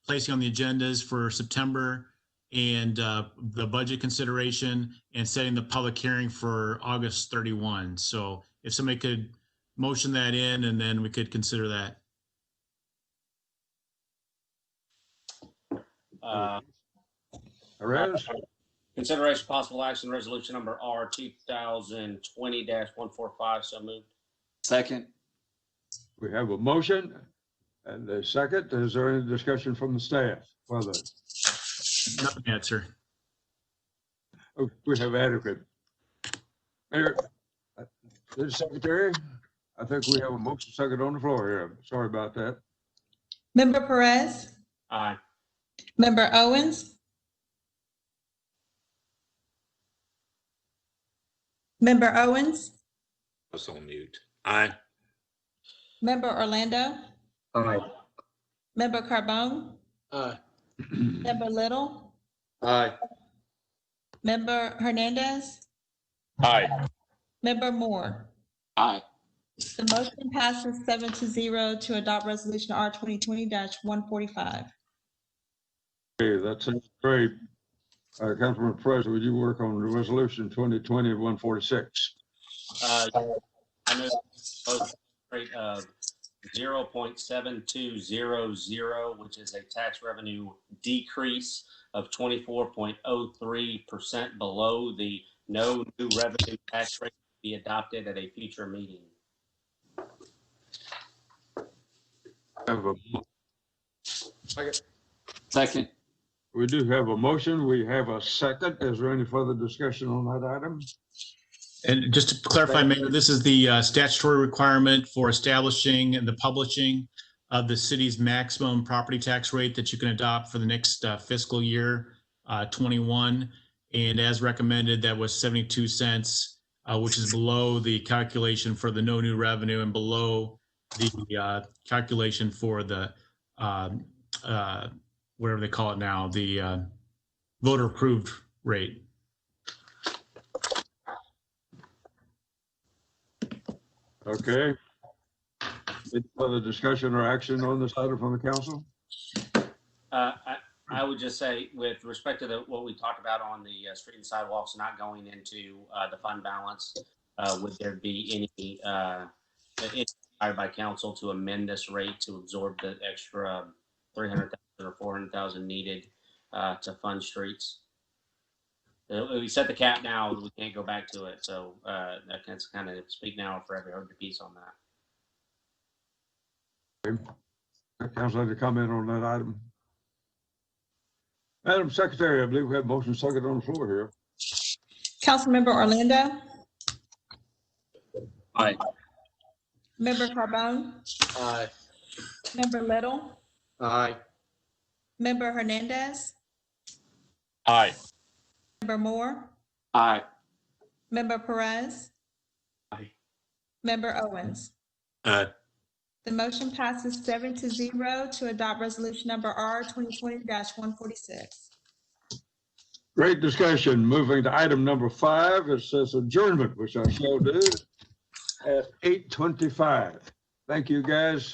placing on the agendas for September and the budget consideration and setting the public hearing for August 31. So if somebody could motion that in, and then we could consider that. Perez? Consideration possible action, resolution number R 2020-145. So moved. Second. We have a motion and a second. Is there any discussion from the staff? Further? Nothing, answer. Oh, we have adequate. Mayor, the secretary, I think we have a motion second on the floor here. Sorry about that. Member Perez, Aye. Member Owens, Member Owens, It's on mute. Aye. Member Orlando, Aye. Member Carbone, Aye. Member Little, Aye. Member Hernandez, Aye. Member Moore. Aye. The motion passes 7-0 to adopt resolution R 2020-145. Okay, that sounds great. Councilman Perez, would you work on the resolution 2020-146? I move rate of 0.7200, which is a tax revenue decrease of 24.03% below the no new revenue tax rate to be adopted at a future meeting. Have a, Second. we do have a motion. We have a second. Is there any further discussion on that item? And just to clarify, Mayor, this is the statutory requirement for establishing and the publishing of the city's maximum property tax rate that you can adopt for the next fiscal year 21. And as recommended, that was 72 cents, which is below the calculation for the no new revenue and below the calculation for the whatever they call it now, the voter approved rate. Okay. Any further discussion or action on this item from the council? I would just say, with respect to what we talked about on the street and sidewalks not going into the fund balance, would there be any desire by council to amend this rate to absorb the extra 300,000 or 400,000 needed to fund streets? We set the cap now, we can't go back to it. So that can kind of speak now or forever hold your peace on that. Okay. Council had to comment on that item. Madam Secretary, I believe we have motion second on the floor here. Councilmember Orlando, Aye. Member Carbone, Aye. Member Little, Aye. Member Hernandez, Aye. Member Moore, Aye. Member Perez, Aye. Member Owens. Aye. The motion passes 7-0 to adopt resolution number R 2020-146. Great discussion. Moving to item number 5, it says adjournment, which I shall do at 8:25. Thank you, guys.